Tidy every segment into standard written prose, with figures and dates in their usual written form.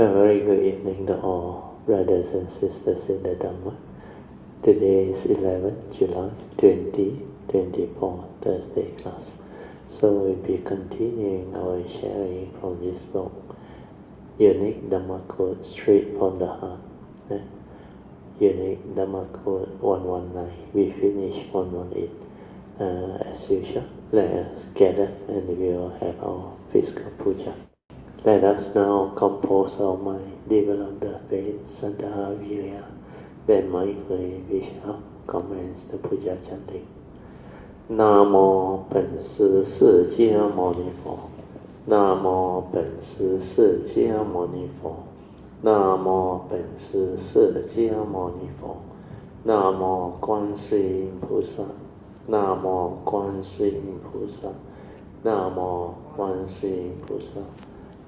A very good evening to all brothers and sisters in the Dhamma. Today is 11 July 2024, Thursday class. So we'll be continuing our sharing from this book, Unique Dhamma Code Straight from the Heart. Unique Dhamma Code 119. We finished 118. As usual, let us gather and we will have our physical puja. Let us now compose our mind, develop the faith, Saddha, Virya. Then mindfully we shall commence the puja chanting. Namo 本师释迦牟尼佛 Namo 本师释迦牟尼佛 Namo 本师释迦牟尼佛 Namo 观世音菩萨 Namo 观世音菩萨 Namo 观世音菩萨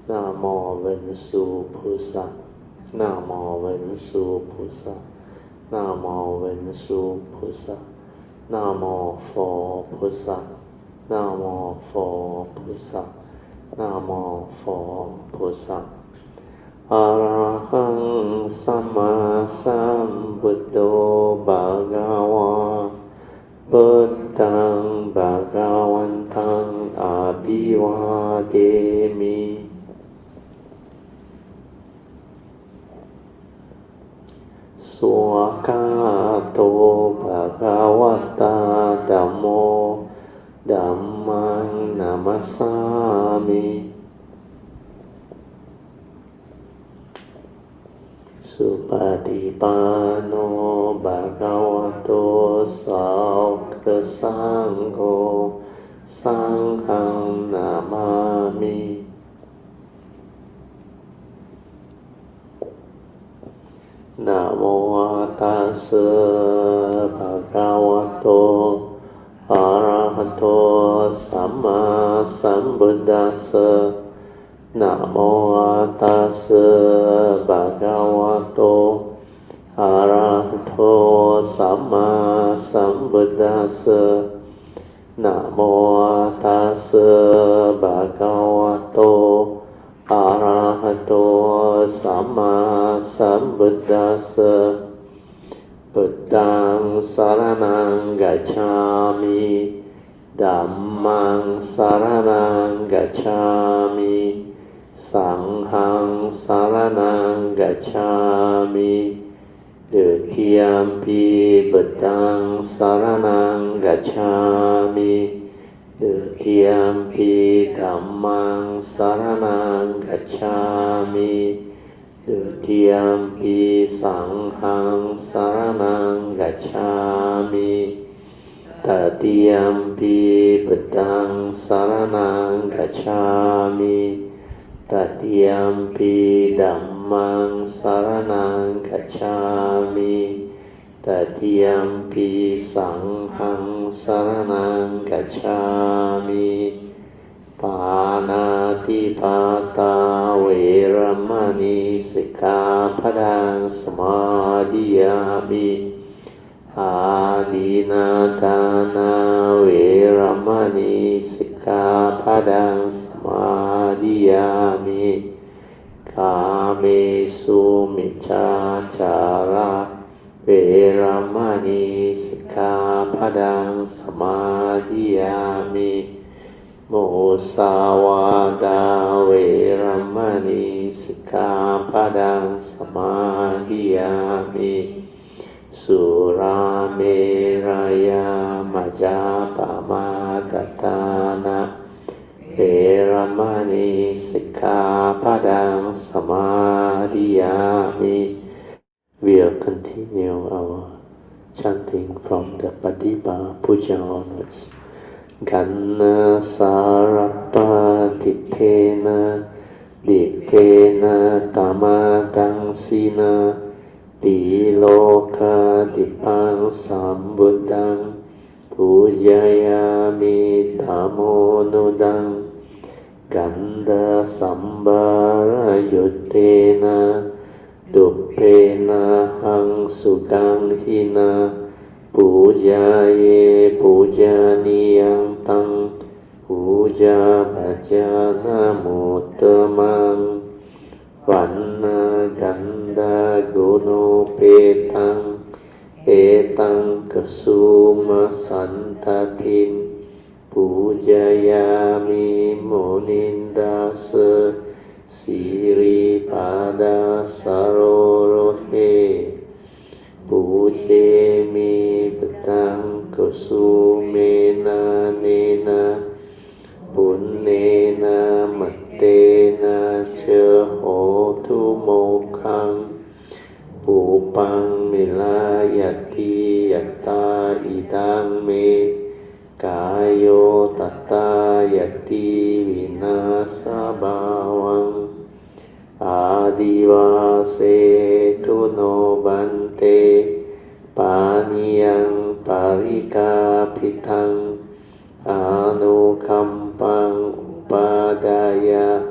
Namo 文殊菩萨 Namo 文殊菩萨 Namo 文殊菩萨 Namo 佛菩萨 Namo 佛菩萨 Namo 佛菩萨 Arahang Sama Sambuddho Bhagava Buddhaṃ Bhagavantaṃ Abhivādemi Swakato Bhagavata Dhammo Dhammang Namasami Supatipano Bhagavato Sāvaka Sangho Sanghang Namami Namo tassa bhagavato arahato samma sambuddhassa Namo tassa bhagavato arahato samma sambuddhassa Namo tassa bhagavato Arahato Samma Sambuddhassa Buddhaṃ Saranang Gacchāmi Dhammang Saranang Gacchāmi Sanghang Saranang Gacchāmi Dutiyampi Buddhaṃ Saranang Gacchāmi Dutiyampi Dhammang Saranang Gacchāmi Dutiyampi Sanghang Saranang Gacchāmi Tatiyampi Buddhaṃ Saranang Gacchāmi Tatiyampi Dhammang Saranang Gacchāmi Tatiyampi Sanghang Saranang Gacchāmi Pānātipātā Veramani Sikkhapadang Samadhiyāmi Ādīnādāna Veramani Sikkhapadang Samadhiyāmi Kāmesu Micchācārā Veramani Sikkhapadang Samadhiyāmi Musāvādā Veramani Sikkhapadang Samadhiyāmi Surameraya Majjapamadatthāna Veramani Sikkhapadang Samadhiyāmi. We'll continue our chanting from the Padipa Puja onwards. Ganna Sarappa Titena Dipena Tamadang Sina Diloka Dipang Sambuddhang Pujayami Dhamonudang Ganda Sambara Yutena Duppena hang sugang hina Pujaye pujaniyang tang Puja bhajana muttamang Vanna Ganda Guno Petang Etang Kasuma Santatin Pujayami Munindasa Siri Pada Sarorohe Pujemi Betang Kusumena Nena Punnena Matena Chehotu Mokhang Pupang Milayati Yatta Idang Me Kayo Tata Yati Vinasa Bawang Adivase Tuno Bante Paniyang Parikapitang Anukampang Upadaya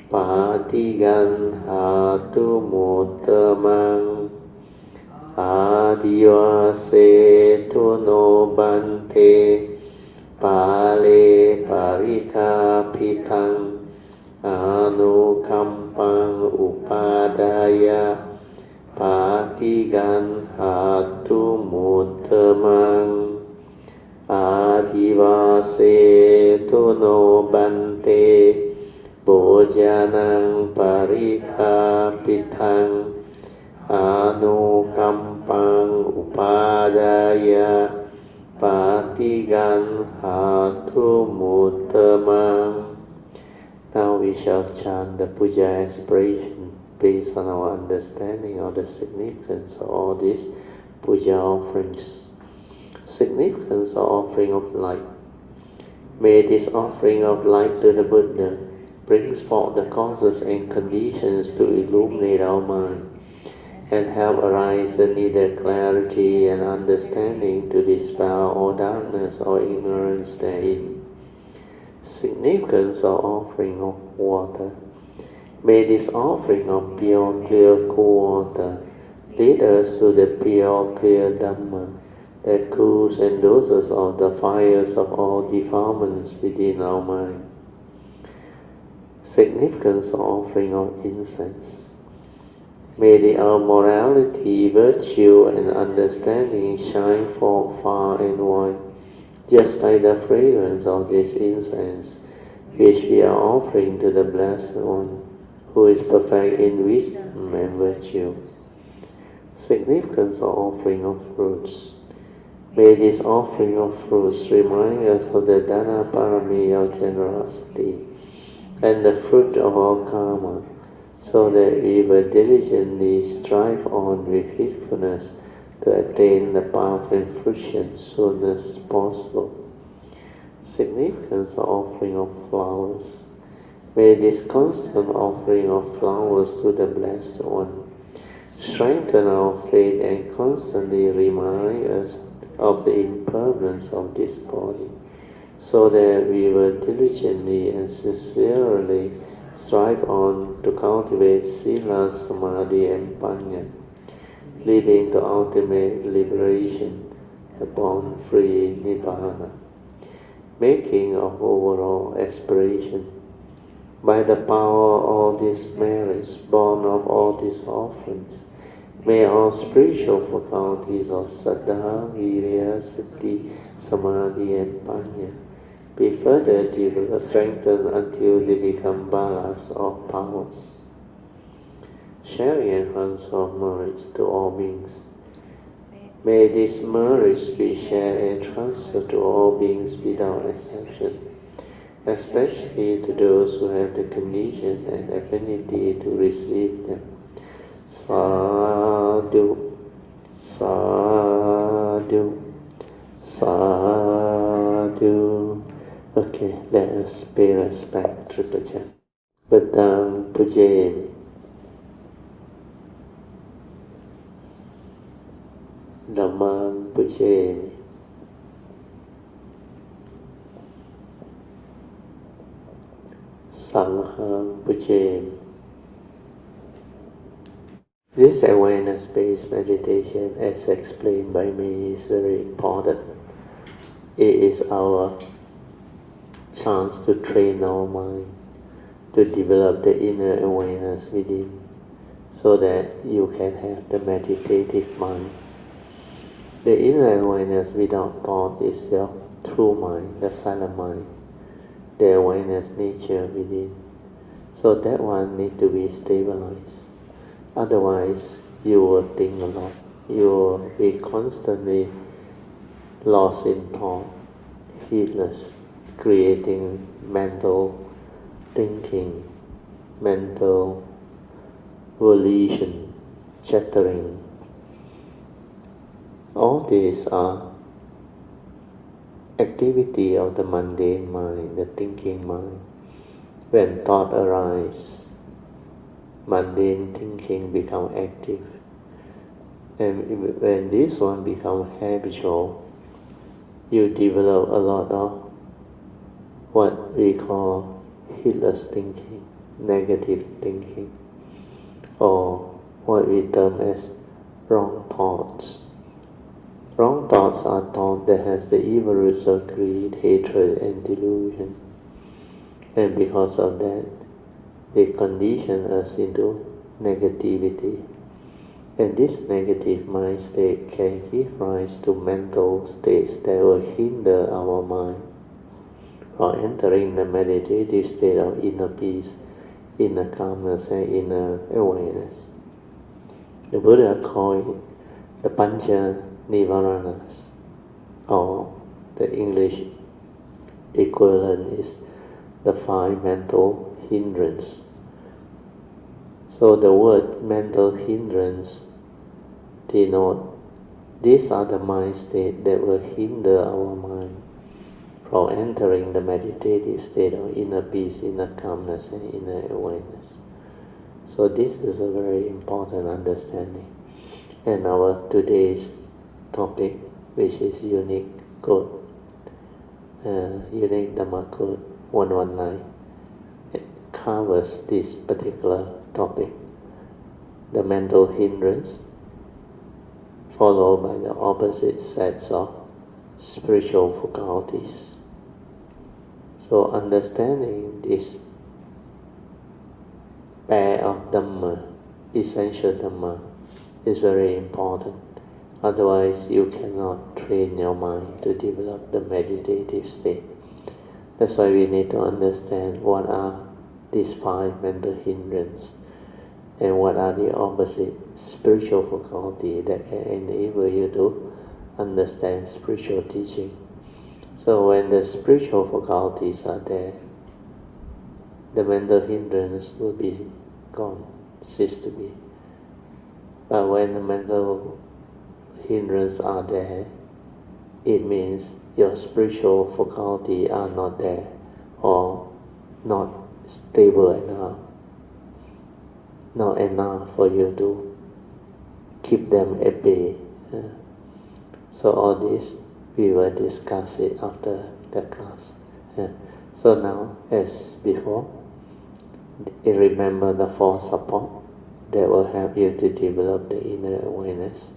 Patigan Hatu Mutamang Adivase Tuno Bante Pale Parikapitang Anukampang Upadaya Patigan Hatu Mutamang Adivase Tuno Bante Bojanang Parikapitang Anukampang Upadaya Patigan Hatu Mutamang. Now we shall chant the Puja aspiration based on our understanding of the significance of all these Puja offerings. Significance of offering of light. May this offering of light to the Buddha brings forth the causes and conditions to illuminate our mind and help arise the needed clarity and understanding to dispel all darkness or ignorance therein. Significance of offering of water. May this offering of pure, clear, cool water lead us to the pure, clear Dhamma that cools and doses off the fires of all defilements within our mind. Significance of offering of incense. May our morality, virtue, and understanding shine forth far and wide, just like the fragrance of this incense, which we are offering to the Blessed One, who is perfect in wisdom and virtue. Significance of offering of fruits. May this offering of fruits remind us of the Dana Parami of generosity and the fruit of our karma, so that we will diligently strive on with faithfulness to attain the path and fruition soon as possible. Significance of offering of flowers. May this constant offering of flowers to the Blessed One strengthen our faith and constantly remind us of the impermanence of this body, so that we will diligently and sincerely strive on to cultivate Sila, Samadhi, and Panya, leading to ultimate liberation, the born-free Nibbana. Making of overall aspiration. By the power of all these merits, born of all these offerings, may our spiritual faculties of Saddha, Virya, Sati, Samadhi, and Panya be further developed, strengthened until they become balas or powers. Sharing and transfer of merits to all beings. May these merits be shared and transferred to all beings without exception, especially to those who have the condition and affinity to receive them. Sadhu, sadhu, sadhu. Okay, let us pay respect to the chant. Padang Pujayami. Dhammang Pujayami. Sanghang Pujayami. This awareness-based meditation, as explained by me, is very important. It is our chance to train our mind to develop the inner awareness within, so that you can have the meditative mind. The inner awareness without thought is the true mind, the silent mind, the awareness nature within. So that one need to be stabilized. Otherwise, you will think a lot. You will be constantly lost in thought, heedless, creating mental thinking, mental volition, chattering. All these are activity of the mundane mind, the thinking mind. When thought arises, mundane thinking become active. And when this one become habitual, you develop a lot of what we call heedless thinking, negative thinking, or what we term as wrong thoughts. Wrong thoughts are thoughts that has the evil roots of greed, hatred, and delusion. And because of that, they condition us into negativity. And this negative mind state can give rise to mental states that will hinder our mind from entering the meditative state of inner peace, inner calmness, and inner awareness. The Buddha called it the Pancha Nivaranas, or the English equivalent is the 5 mental hindrance. So the word mental hindrance denote these are the mind state that will hinder our mind from entering the meditative state of inner peace, inner calmness, and inner awareness. So this is a very important understanding. And our today's topic, which is unique code, unique Dhamma code 119, it covers this particular topic, the mental hindrance, followed by the opposite sets of spiritual faculties. So understanding this pair of Dhamma, essential Dhamma, is very important. Otherwise, you cannot train your mind to develop the meditative state. That's why we need to understand what are these 5 mental hindrances and what are the opposite spiritual faculties that can enable you to understand spiritual teaching. So when the spiritual faculties are there, the mental hindrance will be gone, cease to be. But when the mental hindrance are there, it means your spiritual faculty are not there or not stable enough, not enough for you to keep them at bay. So all this we will discuss it after the class. So now, as before, remember the 4 support that will help you to develop the inner awareness.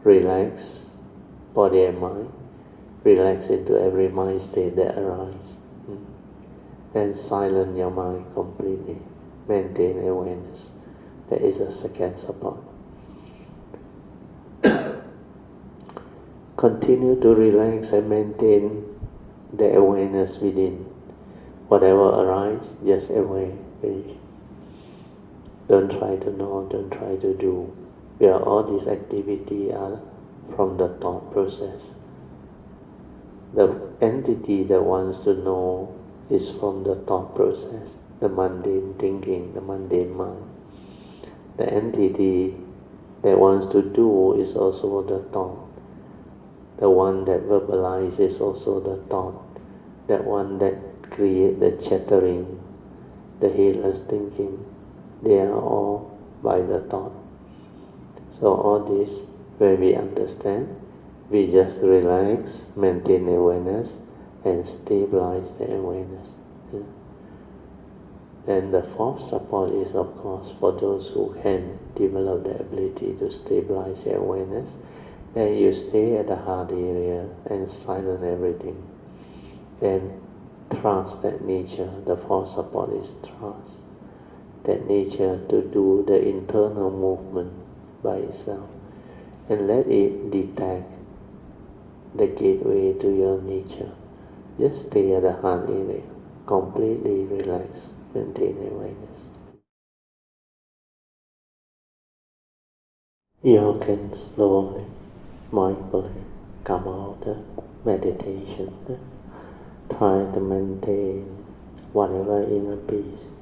Relax body and mind. Relax into every mind state that arises. And silence your mind completely. Maintain awareness. That is the second support. Continue to relax and maintain the awareness within. Whatever arises, just aware. Finish. Don't try to know, don't try to do. Where all these activities are from the thought process. The entity that wants to know is from the thought process, the mundane thinking, the mundane mind. The entity that wants to do is also the thought. The one that verbalizes is also the thought. That one that creates the chattering, the heedless thinking, they are all by the thought. So all this, when we understand, we just relax, maintain awareness, and stabilize the awareness. Then the 4th support is, of course, for those who can develop the ability to stabilize their awareness. Then you stay at the heart area and silence everything. Then trust that nature, the force support is trust, that nature to do the internal movement by itself, and let it detect the gateway to your nature. Just stay at the heart area, completely relaxed, maintain awareness. You can slowly, mindfully come out of meditation. Try to maintain whatever inner peace,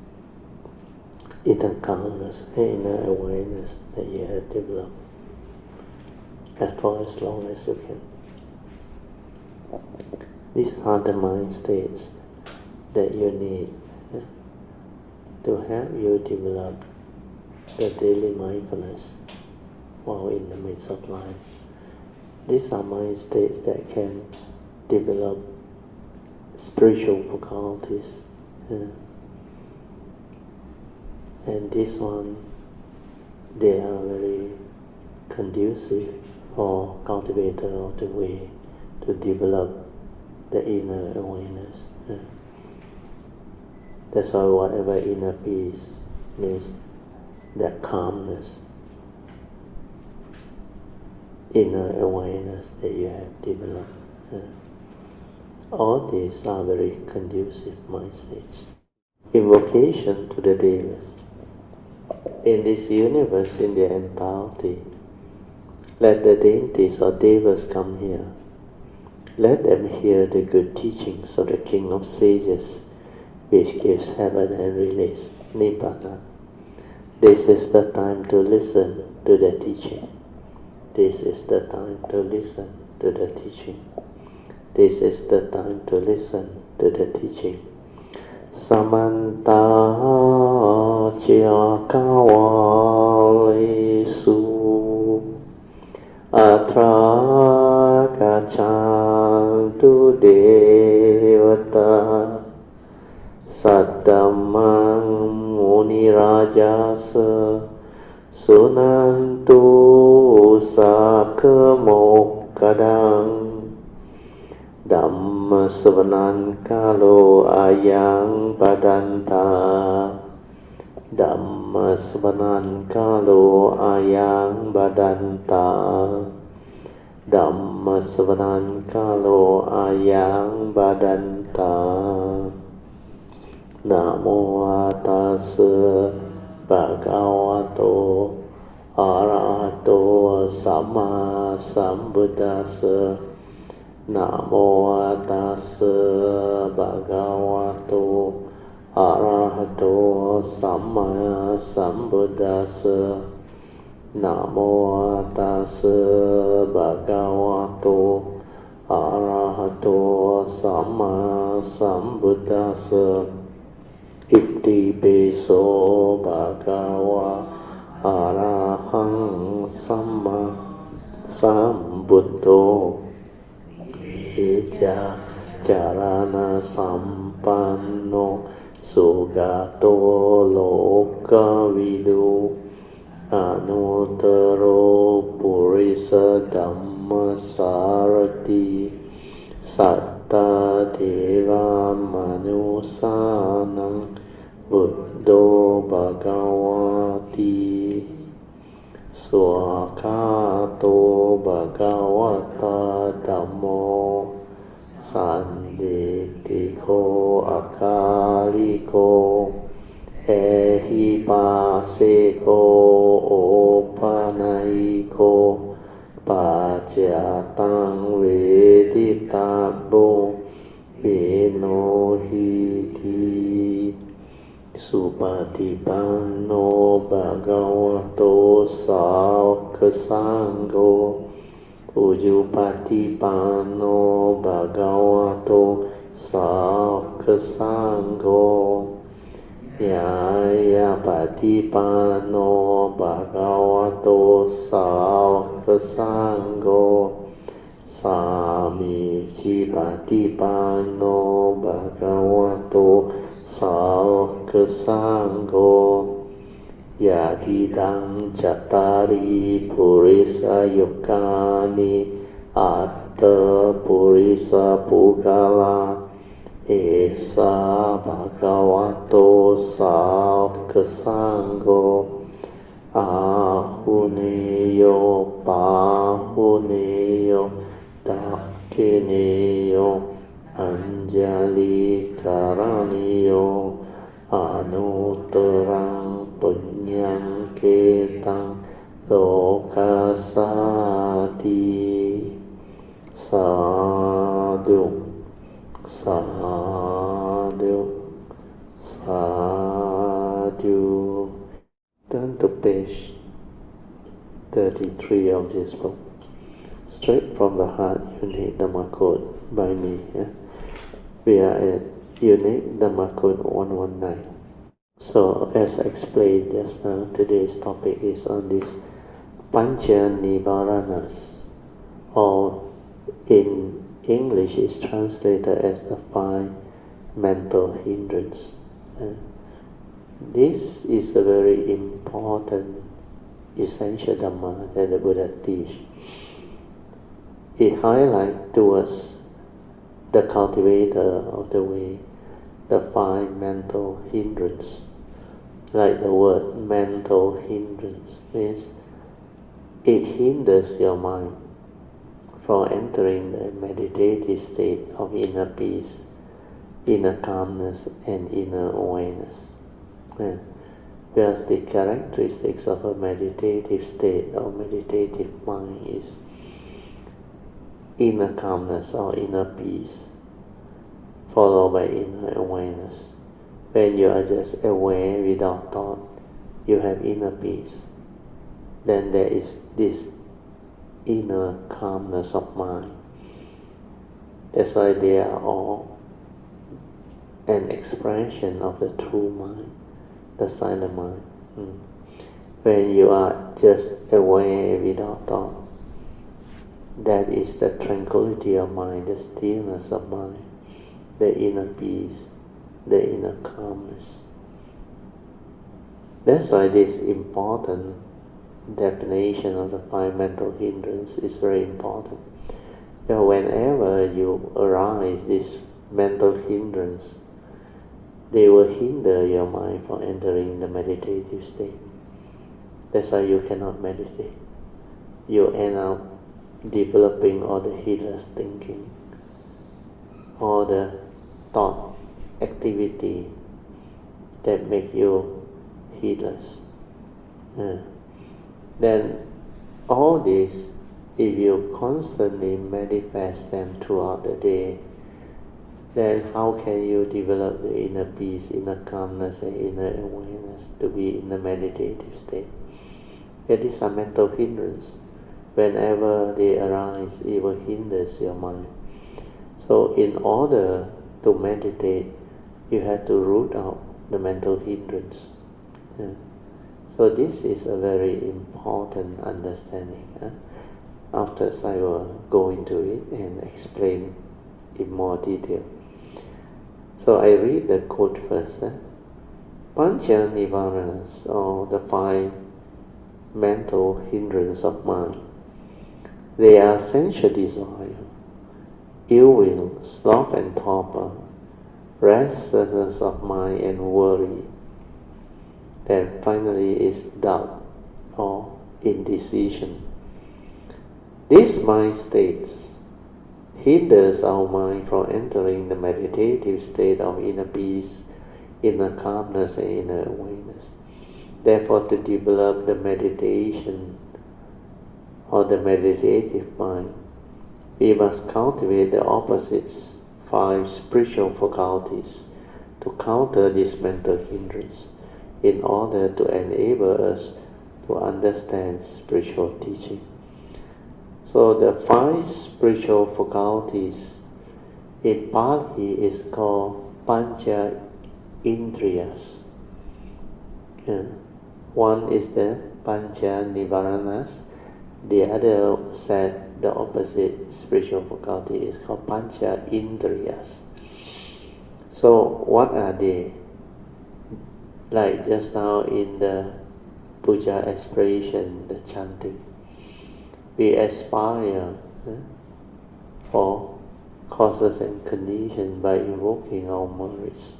inner calmness, and inner awareness that you have developed for as long as you can. These are the mind states that you need to help you develop the daily mindfulness while in the midst of life. These are mind states that can develop spiritual faculties, and this one, they are very conducive for cultivator of the way to develop the inner awareness. That's why whatever inner peace means, that calmness, inner awareness that you have developed. All these are very conducive mind states. Invocation to the Devas. In this universe, in their entirety, let the deities or Devas come here. Let them hear the good teachings of the King of Sages, which gives heaven and release, Nibbana. This is the time to listen to the teaching. This is the time to listen to the teaching. This is the time to listen to the teaching. Samanta Chakawalesu Atra Gachantu Devata Saddhamang Munirajasa Sunantu Sakemokadang Dhamma Savanan Kalo Ayang Badanta Dhamma Savanan Kalo Ayang Badanta Dhamma Savanan Kalo Ayang Badanta. Namo Tassa Bhagavato Arahato Sama Sambuddhassa. Namo Tassa Bhagavato Arahato Sama Sambuddhassa. Namo Tassa Bhagavato Arahato Sama Sambuddhassa. Iti Beso Bhagava Arahang Sama Sambuddho Eja Charana Sampanno Sugato Loka Vidu Anuttaro Purisa Dhamma Sarati Satta Deva Manusanang Buddho Bhagavati Swakato Bhagavata Dhammo Sanditiko Akaliko Ehipaseko Opanaiko Pacatang Veditabo Vinohiti Supatipanno Bhagavato Saukasangho Ujupatipanno Bhagavato Saukasangho Nyaya Patipanno Bhagavato Saukasangho Sami Cipatipanno Bhagavato Saukasangho Yadidang Cattari Purisa Yukani Atta Purisa Pugala Esa bhagavato sāvaka sangho ahuneyo pahuneyo dakineyo anjali karaniyo anuttarang punyam ketang lokasati. Sadhu, sadhu, sadhu. Turn to page 33 of this book. Straight from the heart, unique Dhamma code by me. We are at unique Dhamma code 119. So, as explained just now, today's topic is on this Pancha Nivaranas, or in English is translated as the 5 mental hindrance. This is a very important essential Dhamma that the Buddha teach. It highlights to us the cultivator of the way, the 5 mental hindrance. Like the word mental hindrance means it hinders your mind from entering the meditative state of inner peace, inner calmness and inner awareness. Whereas the characteristics of a meditative state or meditative mind is inner calmness or inner peace, followed by inner awareness. When you are just aware without thought, you have inner peace. Then there is this inner calmness of mind. That's why they are all an expression of the true mind, the silent mind. When you are just aware without thought, that is the tranquility of mind, the stillness of mind, the inner peace, the inner calmness. That's why this important definition of the 5 mental hindrance is very important. Whenever you arise this mental hindrance, they will hinder your mind from entering the meditative state. That's why you cannot meditate. You end up developing all the heedless thinking, all the thought activity that make you heedless. Then all this, if you constantly manifest them throughout the day, then how can you develop the inner peace, inner calmness and inner awareness to be in the meditative state? These are mental hindrance. Whenever they arise, it will hinder your mind. So in order to meditate, you have to root out the mental hindrance. So this is a very important understanding. Afterwards I will go into it and explain in more detail. So I read the quote first. Pancha Nivaranas, or the 5 mental hindrance of mind. They are sensual desire, ill will, sloth and torpor, restlessness of mind and worry. Then finally is doubt or indecision. These mind states hinders our mind from entering the meditative state of inner peace, inner calmness and inner awareness. Therefore, to develop the meditation or the meditative mind, we must cultivate the opposites, 5 spiritual faculties, to counter this mental hindrance, in order to enable us to understand spiritual teaching. So the 5 spiritual faculties in Pali is called Pancha Indriyas. One is the Pancha Nivaranas, the other said the opposite spiritual faculty is called Pancha Indriyas. So what are they? Like just now in the Puja aspiration, the chanting, we aspire for causes and conditions by invoking our merits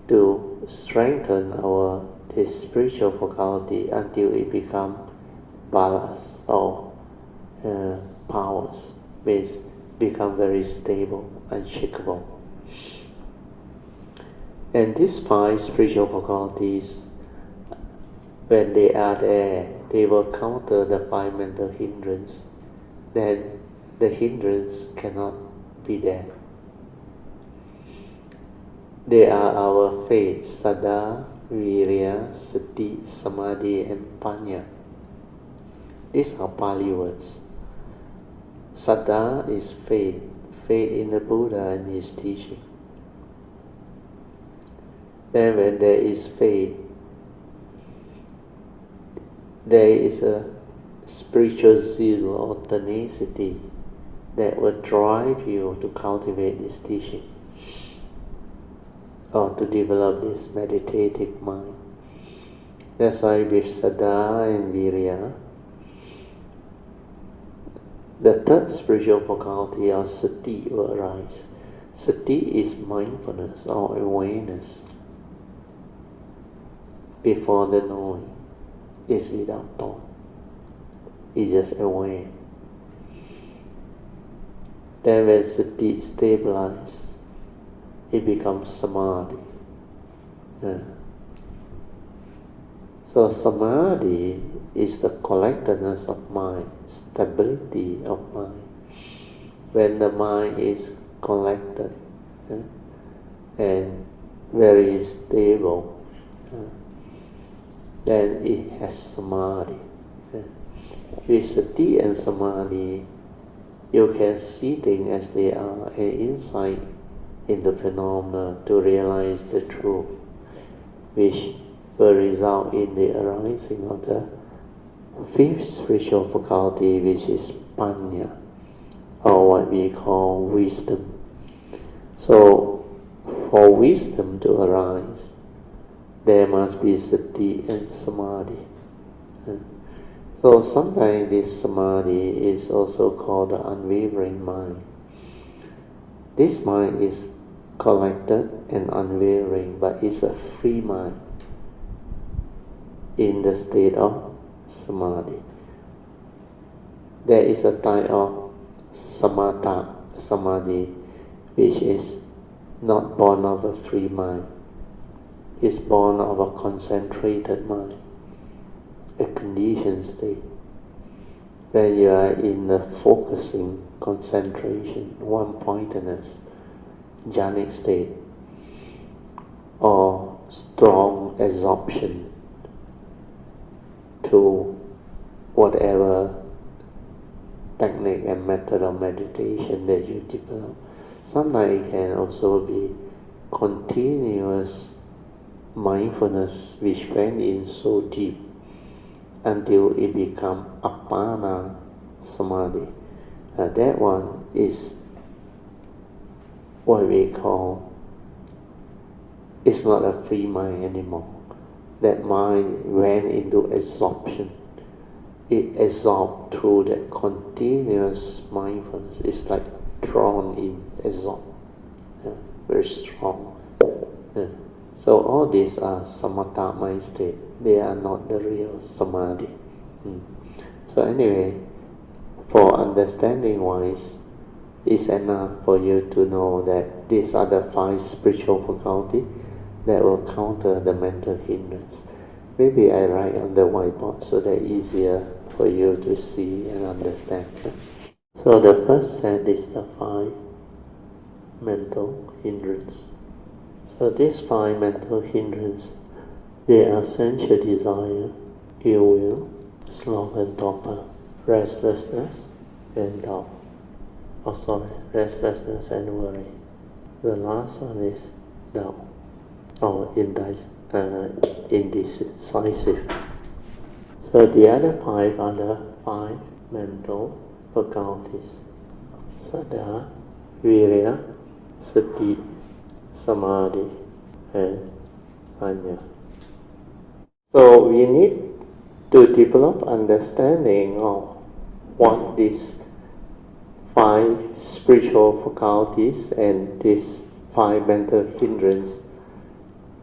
to strengthen our this spiritual faculty until it becomes ballast or powers, which become very stable, unshakable. And these 5 spiritual faculties, when they are there, they will counter the 5 mental hindrances. Then the hindrance cannot be there. They are our faith, Saddha, Virya, Sati, Samadhi, and Panya. These are Pali words. Saddha is faith, faith in the Buddha and his teaching. Then when there is faith, there is a spiritual zeal or tenacity that will drive you to cultivate this teaching or to develop this meditative mind. That's why with Saddha and Virya, the 3rd spiritual faculty of Sati will arise. Sati is mindfulness or awareness. Before the knowing is without thought. It's just aware. Then when Sati stabilizes, it becomes Samadhi. So Samadhi is the collectedness of mind, stability of mind. When the mind is collected and very stable, then it has Samadhi. With Sati and Samadhi, you can see things as they are and insight in the phenomena to realize the truth, which will result in the arising of the 5th spiritual faculty, which is Panya, or what we call wisdom. So, for wisdom to arise, there must be Sati and Samadhi. So sometimes this Samadhi is also called the unwavering mind. This mind is collected and unwavering, but it's a free mind in the state of Samadhi. There is a type of Samatha Samadhi which is not born of a free mind. It's born of a concentrated mind, a conditioned state. When you are in the focusing, concentration, one-pointedness, jhanic state, or strong absorption to whatever technique and method of meditation that you develop. Sometimes it can also be continuous mindfulness which went in so deep until it becomes Appana Samadhi. That one is what we call, it's not a free mind anymore. That mind went into absorption. It absorbed through that continuous mindfulness. It's like drawn in, absorbed, very strong. So all these are samatha mind state. They are not the real samadhi. So anyway, for understanding wise, it's enough for you to know that these are the 5 spiritual faculty that will counter the mental hindrance. Maybe I write on the whiteboard so that easier for you to see and understand. So the first set is the 5 mental hindrance. So these 5 mental hindrance, they are sensual desire, ill will, sloth and torpor, restlessness and doubt. Restlessness and worry. The last one is doubt, or indecisive. So the other 5 are the 5 mental faculties: Saddha, Virya, Sati, Samadhi, and Panya. So we need to develop understanding of what these 5 spiritual faculties and these 5 mental hindrances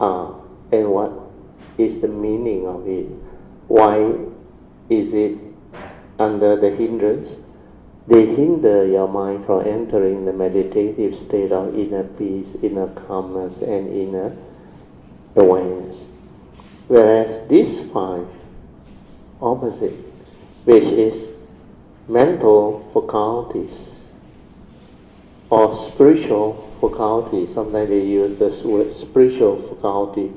are, and what is the meaning of it? Why is it under the hindrance? They hinder your mind from entering the meditative state of inner peace, inner calmness, and inner awareness. Whereas these 5 opposite, which is mental faculties or spiritual faculty, sometimes they use this word spiritual faculty.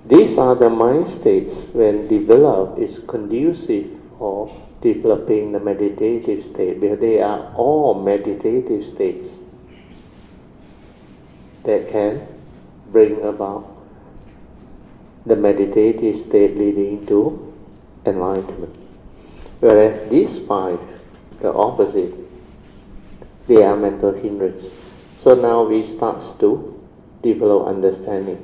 These are the mind states when developed is conducive for developing the meditative state, because they are all meditative states that can bring about the meditative state leading to enlightenment. Whereas these 5, the opposite, they are mental hindrance. So now we start to develop understanding.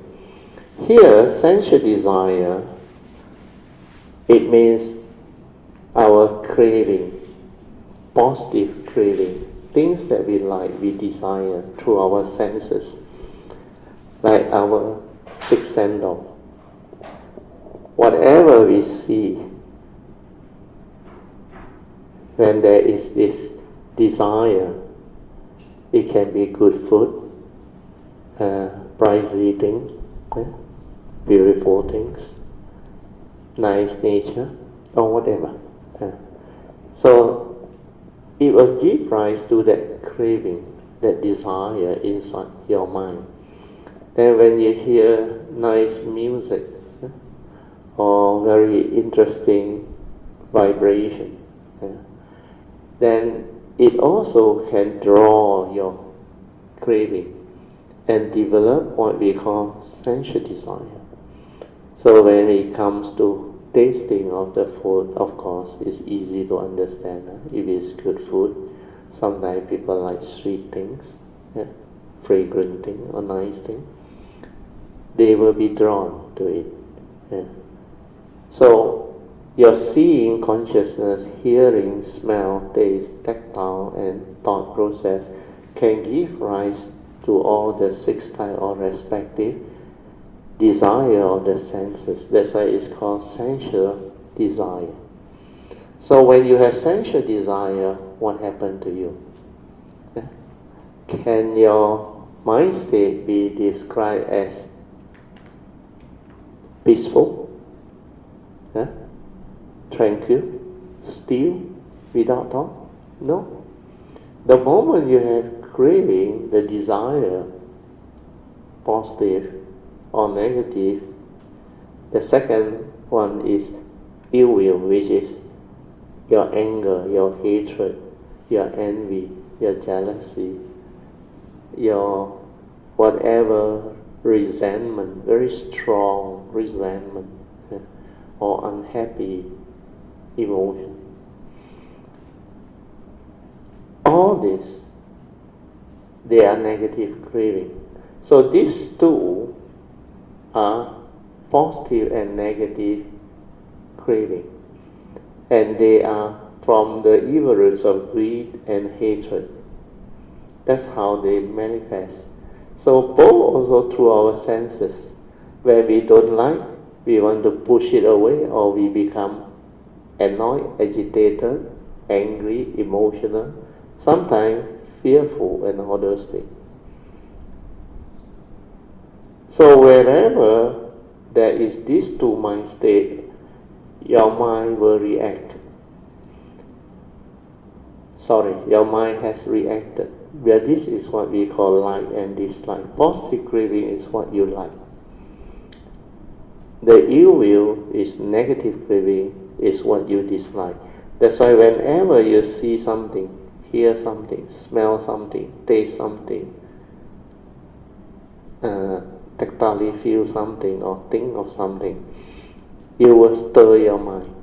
Here, sensual desire, it means our craving, positive craving, things that we like, we desire through our senses, like our sixth sense. Whatever we see, when there is this desire, it can be good food, pricey things, beautiful things, nice nature, or whatever. So it will give rise to that craving, that desire inside your mind. Then when you hear nice music or very interesting vibration, then it also can draw your craving and develop what we call sensual desire. So when it comes to tasting of the food, of course, it's easy to understand. If it's good food, sometimes people like sweet things, fragrant things, or nice things. They will be drawn to it. So your seeing consciousness, hearing, smell, taste, tactile, and thought process can give rise to all the 6 types of respective desire of the senses. That's why it's called sensual desire. So when you have sensual desire, what happened to you? Can your mind state be described as peaceful, tranquil, still, without thought? No. The moment you have craving, the desire, positive or negative, the second one is ill will, which is your anger, your hatred, your envy, your jealousy, your whatever resentment, very strong resentment, or unhappy emotion. All this, they are negative craving. So these 2 are positive and negative craving, and they are from the evil roots of greed and hatred. That's how they manifest. So both also through our senses, where we don't like, we want to push it away, or we become annoyed, agitated, angry, emotional, sometimes fearful, and all those things. So wherever there is these 2 mind states, your mind will react. Your mind has reacted. Where this is what we call like and dislike. Positive craving is what you like. The ill will is negative craving, is what you dislike. That's why whenever you see something, hear something, smell something, taste something, tactily feel something or think of something, it will stir your mind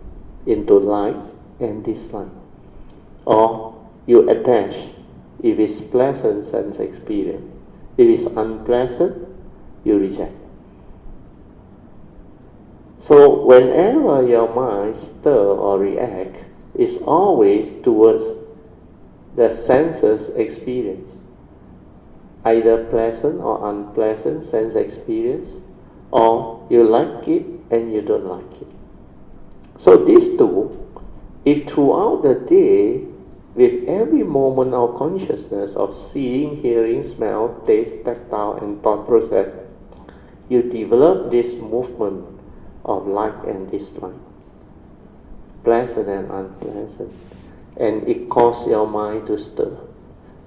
into like and dislike. Or you attach, if it's pleasant sense experience. If it's unpleasant, you reject. So whenever your mind stir or react, it's always towards the senses experience, either pleasant or unpleasant sense experience, or you like it and you don't like it. So these two, if throughout the day, with every moment of consciousness of seeing, hearing, smell, taste, tactile, and thought process, you develop this movement of like and dislike, pleasant and unpleasant, and it causes your mind to stir.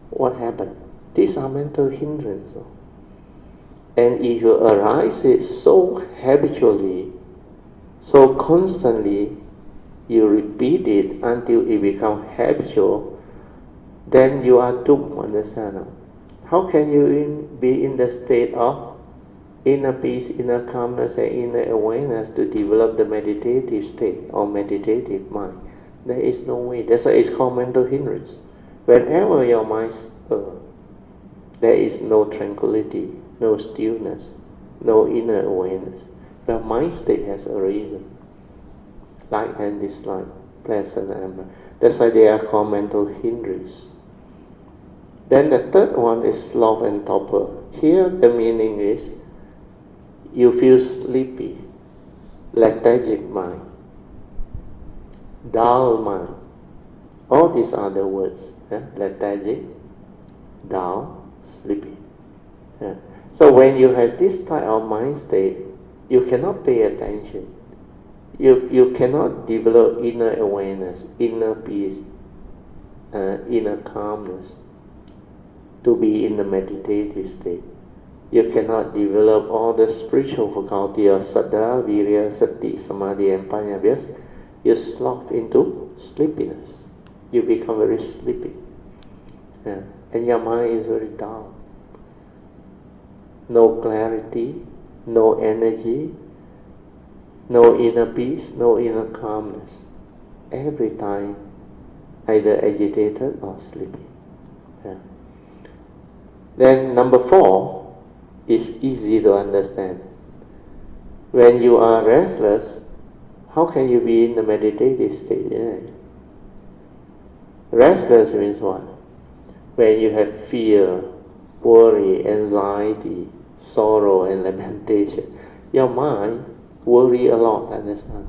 What happened? These are mental hindrances. And if you arise it so habitually, so constantly, you repeat it until it becomes habitual, then you are doomed, understand? How can you be in the state of inner peace, inner calmness, and inner awareness to develop the meditative state or meditative mind? There is no way. That's why it's called mental hindrance. Whenever your mind stirs, there is no tranquility, no stillness, no inner awareness. The mind state has arisen. Like and dislike, pleasant and that's why they are called mental hindrance. Then the third one is sloth and torpor. Here the meaning is you feel sleepy, lethargic mind, dull mind. All these are the words. Lethargic, dull, sleepy. So when you have this type of mind state, you cannot pay attention. You cannot develop inner awareness, inner peace, inner calmness to be in the meditative state. You cannot develop all the spiritual faculty of Saddha, Virya, Sati, Samadhi, and Panya because you slough into sleepiness. You become very sleepy. And your mind is very dull. No clarity, no energy, no inner peace, no inner calmness. Every time, either agitated or sleepy. Then number 4 is easy to understand. When you are restless, how can you be in the meditative state? Restless means what? When you have fear, worry, anxiety, sorrow, and lamentation, your mind worry a lot, understand?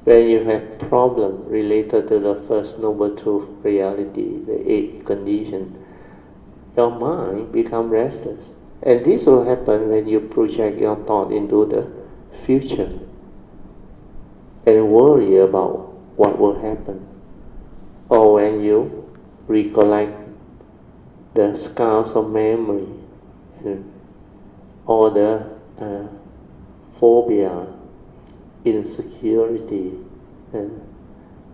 When you have problem related to the first noble truth reality, the 8th condition, your mind become restless. And this will happen when you project your thought into the future and worry about what will happen. Or when you recollect the scars of memory or the phobia, insecurity,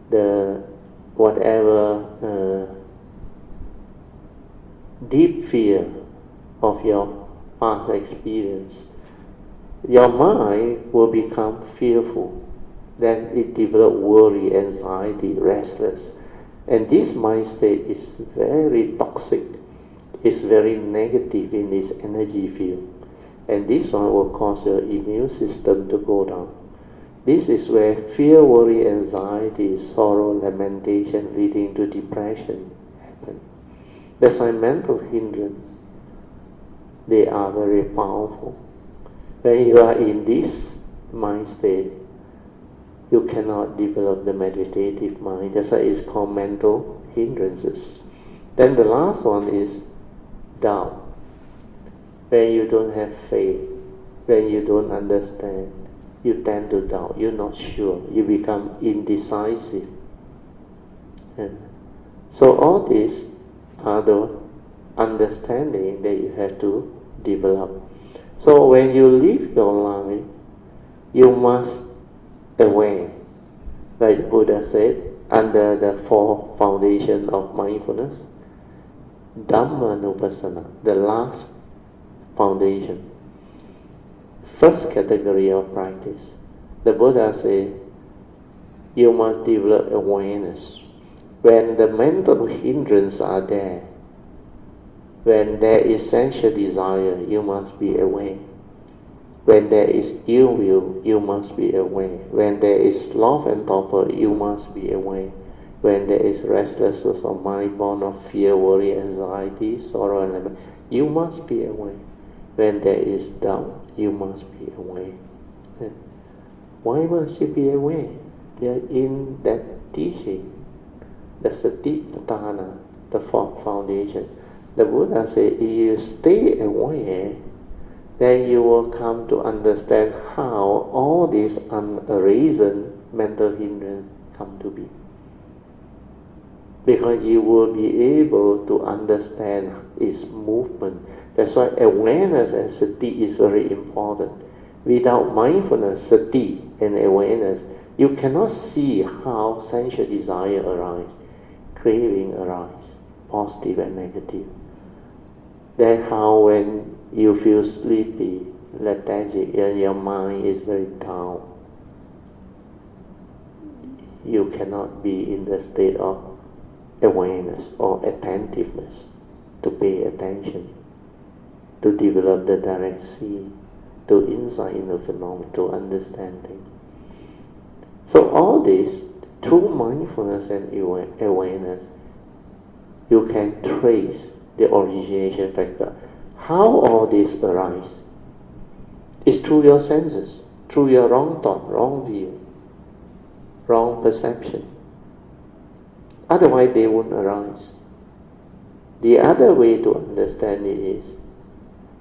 the whatever deep fear of your past experience, your mind will become fearful. Then it develops worry, anxiety, restless. And this mind state is very toxic. It's very negative in this energy field. And this one will cause your immune system to go down. This is where fear, worry, anxiety, sorrow, lamentation leading to depression happen. That's why mental hindrance, they are very powerful. When you are in this mind state, you cannot develop the meditative mind. That's why it's called mental hindrances. Then the last one is doubt. When you don't have faith, when you don't understand, you tend to doubt, you're not sure, you become indecisive. So all these are the understanding that you have to develop. So when you live your life, you must aware, like the Buddha said, under the 4 foundations of mindfulness, Dhamma Nupassana, the last foundation, first category of practice. The Buddha said, you must develop awareness. When the mental hindrances are there, when there is sensual desire, you must be aware. When there is ill will, you must be aware. When there is sloth and torpor, you must be aware. When there is restlessness of mind born of fear, worry, anxiety, sorrow, and lament, you must be aware. When there is doubt, you must be aware. Why must you be aware? In that teaching, the Satipatthana, the fourth foundation, the Buddha said, if you stay aware, then you will come to understand how all these unarisen mental hindrances come to be. Because you will be able to understand its movement. That's why awareness and sati is very important. Without mindfulness, sati, and awareness, you cannot see how sensual desire arises, craving arises, positive and negative. Then how when you feel sleepy, lethargic, and your mind is very down, you cannot be in the state of awareness or attentiveness, to pay attention, to develop the direct seeing, to insight in the phenomenon, to understand things. So all this, through mindfulness and awareness, you can trace the origination factor. How all this arises is through your senses, through your wrong thought, wrong view, wrong perception. Otherwise they won't arise. The other way to understand it is,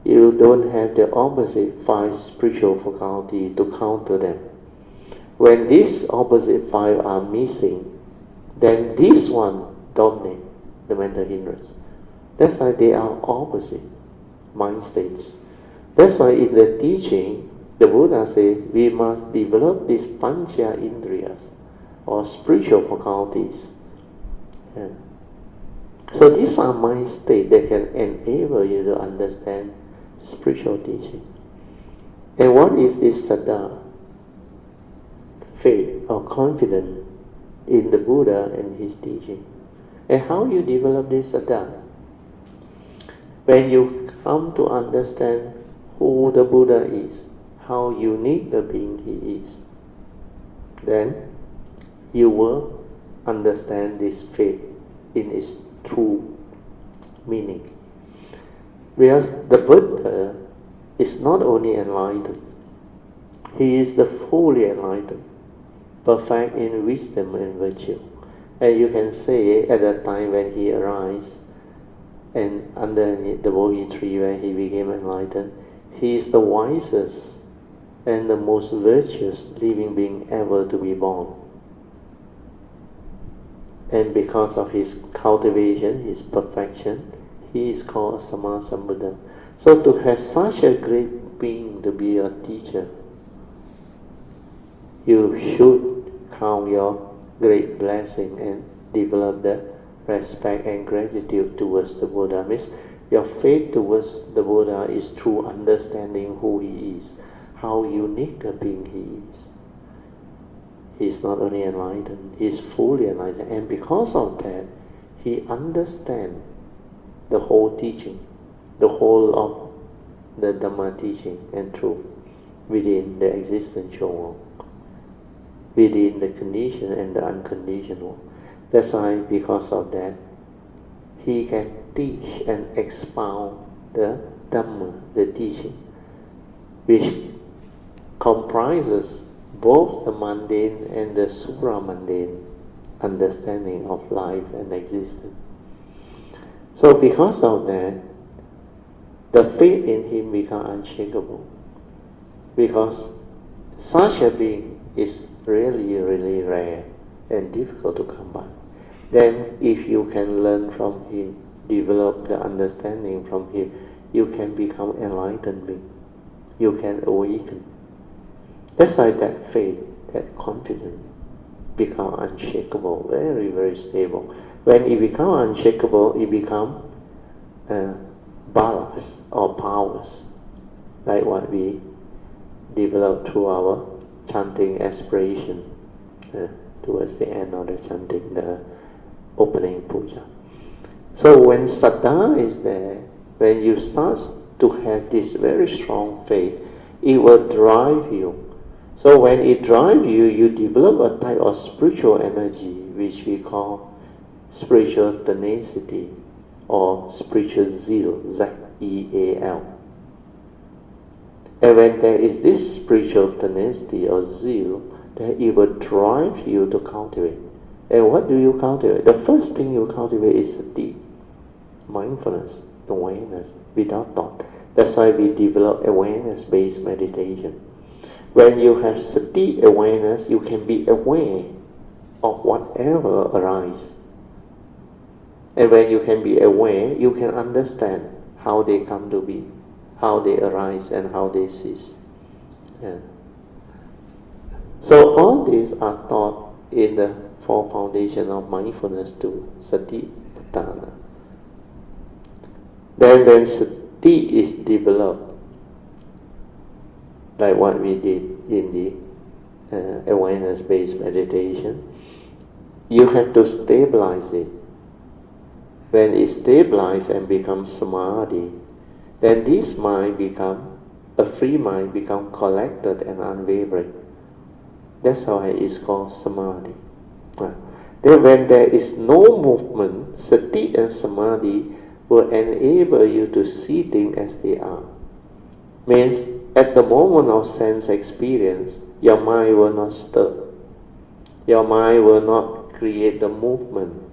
you don't have the opposite 5 spiritual faculties to counter them. When these opposite 5 are missing, then this one dominates the mental hindrance. That's why they are opposite mind states. That's why in the teaching, the Buddha says we must develop these pancha indriyas, or spiritual faculties. Yeah. So these are mind states that can enable you to understand spiritual teaching. And what is this saddha? Faith or confidence in the Buddha and his teaching. And how you develop this saddha? When you come to understand who the Buddha is, how unique the being he is, then you will understand this faith in its true meaning. Because the Buddha is not only enlightened, he is the fully enlightened, perfect in wisdom and virtue. And you can say at the time when he arose and underneath the Bodhi tree where he became enlightened, he is the wisest and the most virtuous living being ever to be born. And because of his cultivation, his perfection, he is called Sama Sambuddha. So to have such a great being to be your teacher, you should count your great blessing and develop the respect and gratitude towards the Buddha. Means your faith towards the Buddha is through understanding who he is, how unique a being he is. He is not only enlightened, he is fully enlightened, and because of that, he understands the whole teaching, the whole of the Dhamma teaching and truth within the existential world, within the conditioned and the unconditioned world. That's why, because of that, he can teach and expound the Dhamma, the teaching, which comprises both the mundane and the supramundane understanding of life and existence. So because of that, the faith in him becomes unshakable. Because such a being is really, really rare and difficult to come by. Then if you can learn from him, develop the understanding from him, you can become enlightened being. You can awaken. That's why that faith, that confidence, become unshakable, very, very stable. When it becomes unshakable, it becomes ballast or powers, like what we develop through our chanting aspiration towards the end of the chanting, the opening puja. So when saddha is there, when you start to have this very strong faith, it will drive you. So when it drives you, you develop a type of spiritual energy which we call spiritual tenacity or spiritual zeal, Z-E-A-L. And when there is this spiritual tenacity or zeal, then it will drive you to cultivate. And what do you cultivate? The first thing you cultivate is sati, mindfulness, awareness, without thought. That's why we develop awareness-based meditation. When you have sati awareness, you can be aware of whatever arises. And when you can be aware, you can understand how they come to be, how they arise and how they cease. Yeah. So all these are taught in the four foundations of mindfulness to Satipatthana. Then when sati is developed, like what we did in the awareness-based meditation, you have to stabilize it. When it stabilizes and becomes samadhi, then this mind become a free mind, become collected and unwavering. That's why it is called samadhi. Then when there is no movement, sati and samadhi will enable you to see things as they are. Means at the moment of sense experience, your mind will not stir. Your mind will not create the movement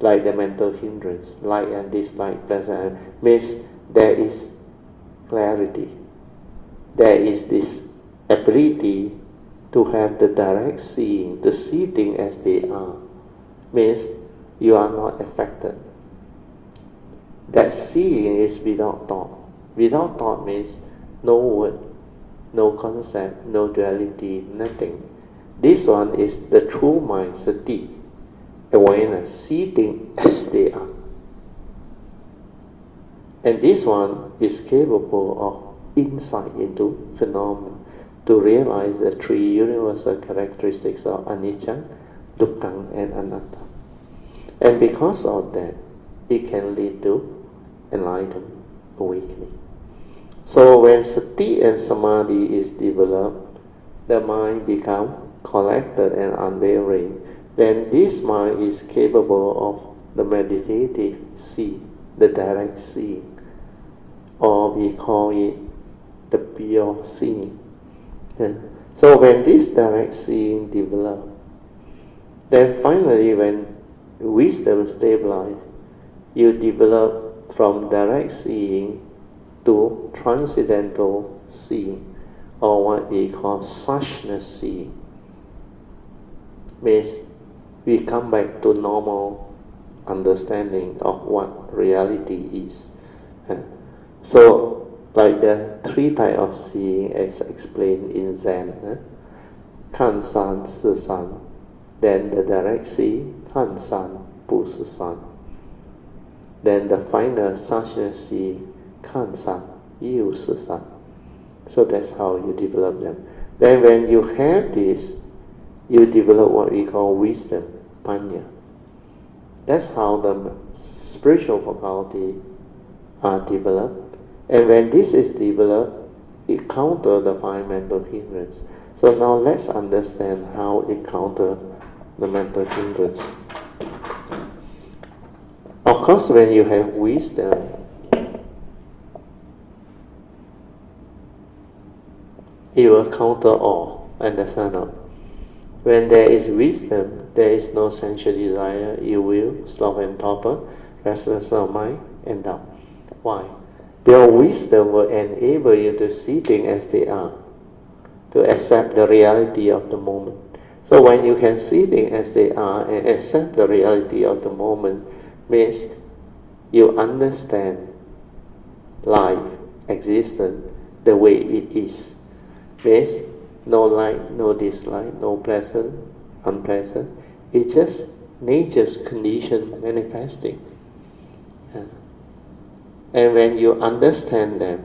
like the mental hindrance, like and dislike, pleasant. Means there is clarity. There is this ability to have the direct seeing, to see things as they are. Means you are not affected. That seeing is without thought. Without thought means no word, no concept, no duality, nothing. This one is the true mind, sati, awareness, see things as they are. And this one is capable of insight into phenomena, to realize the three universal characteristics of anicca, dukkha, and anatta. And because of that, it can lead to enlightenment, awakening. So when sati and samadhi is developed, the mind becomes collected and unwavering. Then this mind is capable of the meditative see, the direct seeing, or we call it the pure seeing. So when this direct seeing develops, then finally when wisdom stabilizes, you develop from direct seeing to transcendental seeing, or what we call suchness seeing. Means we come back to normal understanding of what reality is. So, like the three types of seeing as explained in Zen, Kan San, Si San, then the direct see, Kan San, Bu Si San. Then the final suchness see, Kan San, Yu Si San. So that's how you develop them. Then when you have this, you develop what we call wisdom, panya. That's how the spiritual faculty are developed. And when this is developed, it counters the five mental hindrance. So now let's understand how it counters the mental hindrance. Of course, when you have wisdom, it will counter all. Understand not? When there is wisdom, there is no sensual desire, ill will, sloth and torpor, restlessness of mind, and doubt. Why? Your wisdom will enable you to see things as they are, to accept the reality of the moment. So when you can see things as they are and accept the reality of the moment, means you understand life, existence, the way it is. Means no like, no dislike, no pleasant, unpleasant. It's just nature's condition manifesting. And when you understand them,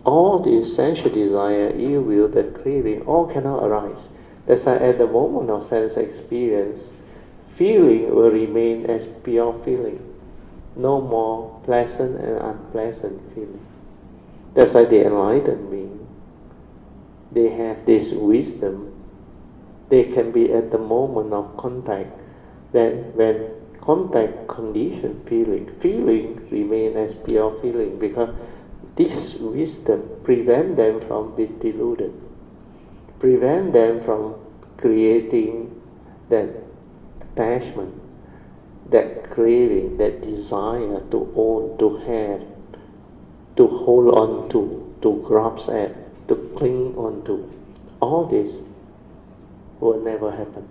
all the sensual desire, ill will, the craving, all cannot arise. That's why at the moment of sense experience, feeling will remain as pure feeling. No more pleasant and unpleasant feeling. That's why the enlightened being, they have this wisdom. They can be at the moment of contact. Then when contact condition feeling remain as pure feeling, because this wisdom prevent them from being deluded, prevent them from creating that attachment, that craving, that desire to own, to have, to hold on to grasp at, to cling on to. All this will never happen.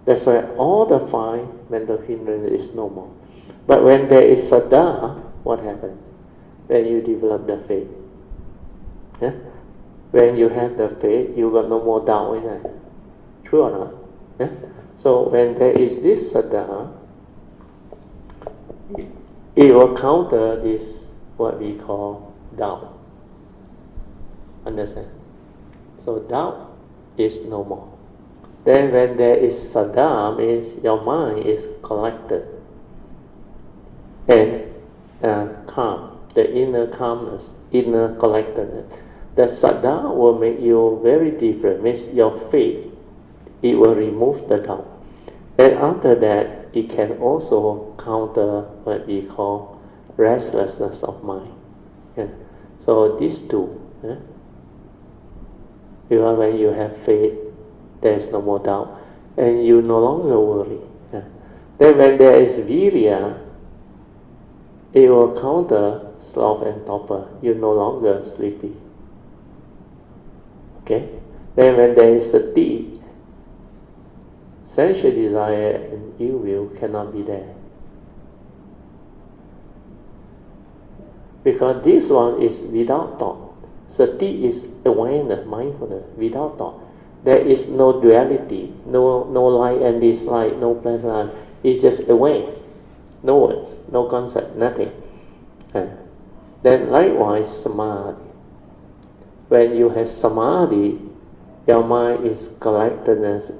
That's why all the 5 mental hindrances is no more. But when there is saddha, what happens? When you develop the faith. Yeah? When you have the faith, you got no more doubt in it. True or not? Yeah? So when there is this saddha, it will counter this, what we call doubt. Understand? So doubt is no more. Then when there is saddha, means your mind is collected and calm, the inner calmness, inner collectedness. The saddha will make you very different, means your faith, it will remove the doubt. And after that, it can also counter what we call restlessness of mind. Yeah. So these two, yeah? Because when you have faith, there is no more doubt, and you no longer worry. Yeah. Then when there is virya, it will counter sloth and torpor. You're no longer sleepy. Okay? Then when there is sati, sensual desire and ill will cannot be there. Because this one is without thought. Sati is awareness, mindfulness, without thought. There is no duality, no like and dislike, no pleasure. It's just aware. No words, no concept, nothing. Then likewise samadhi. When you have samadhi, your mind is collectedness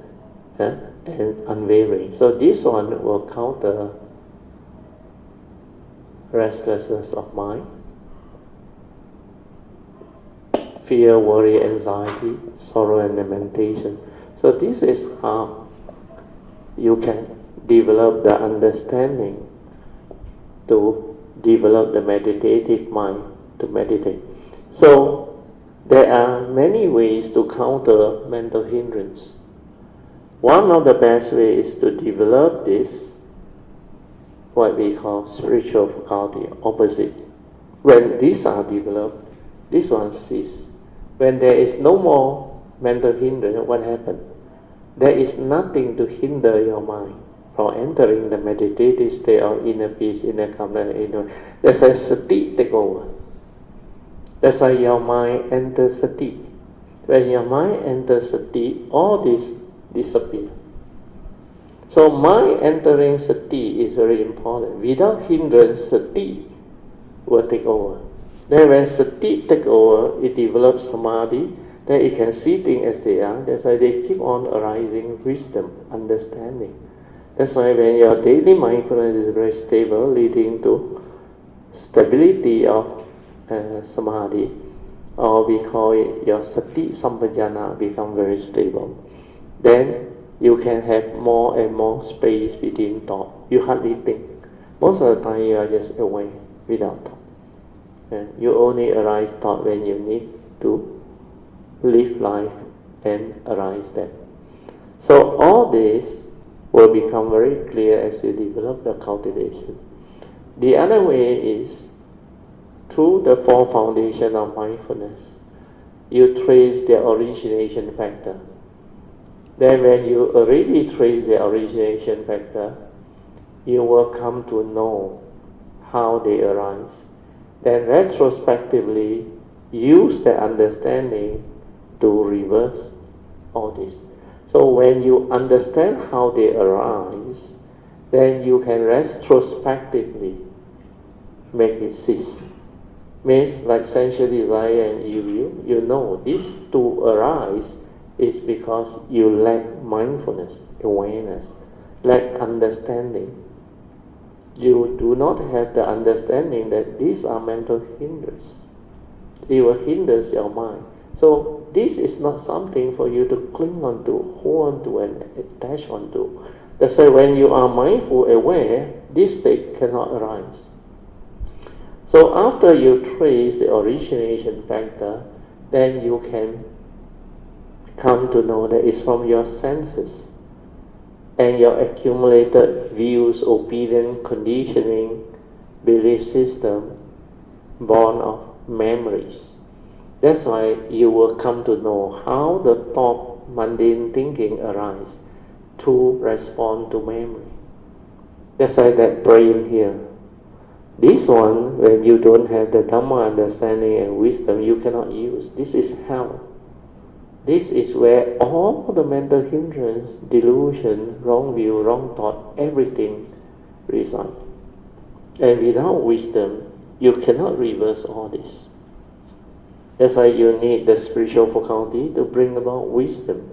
and unwavering. So this one will counter restlessness of mind, fear, worry, anxiety, sorrow and lamentation. So this is how you can develop the understanding to develop the meditative mind to meditate. So there are many ways to counter mental hindrance. One of the best ways is to develop this, what we call spiritual faculty, opposite. When these are developed, this one ceases. When there is no more mental hindrance, what happens? There is nothing to hinder your mind from entering the meditative state of inner peace, inner calmness. That's why sati take over. That's why your mind enters sati. When your mind enters sati, all this disappear. So mind entering sati is very important. Without hindrance, sati will take over. Then when sati take over, it develops samadhi, then it can see things as they are. That's why they keep on arising wisdom, understanding. That's why when your daily mindfulness is very stable, leading to stability of samadhi, or we call it your sati sampajana become very stable, then you can have more and more space between thought. You hardly think. Most of the time you are just away without thought. And you only arise thought when you need to live life and arise that. So all this will become very clear as you develop the cultivation. The other way is through the 4 foundation of mindfulness. You trace the origination factor. Then when you already trace the origination factor, you will come to know how they arise. Then retrospectively use the understanding to reverse all this. So when you understand how they arise, then you can retrospectively make it cease. Means like sensual desire and evil, you know these two arise is because you lack mindfulness, awareness, lack understanding. You do not have the understanding that these are mental hindrances. It will hinder your mind. So this is not something for you to cling on to, hold on to, and attach on to. That's why when you are mindful, aware, this state cannot arise. So after you trace the origination factor, then you can come to know that it's from your senses and your accumulated views, opinion, conditioning, belief system, born of memories. That's why you will come to know how the top mundane thinking arises to respond to memory. That's why that brain here. This one, when you don't have the Dhamma understanding and wisdom, you cannot use. This is hell. This is where all the mental hindrance, delusion, wrong view, wrong thought, everything reside. And without wisdom, you cannot reverse all this. That's why you need the spiritual faculty to bring about wisdom.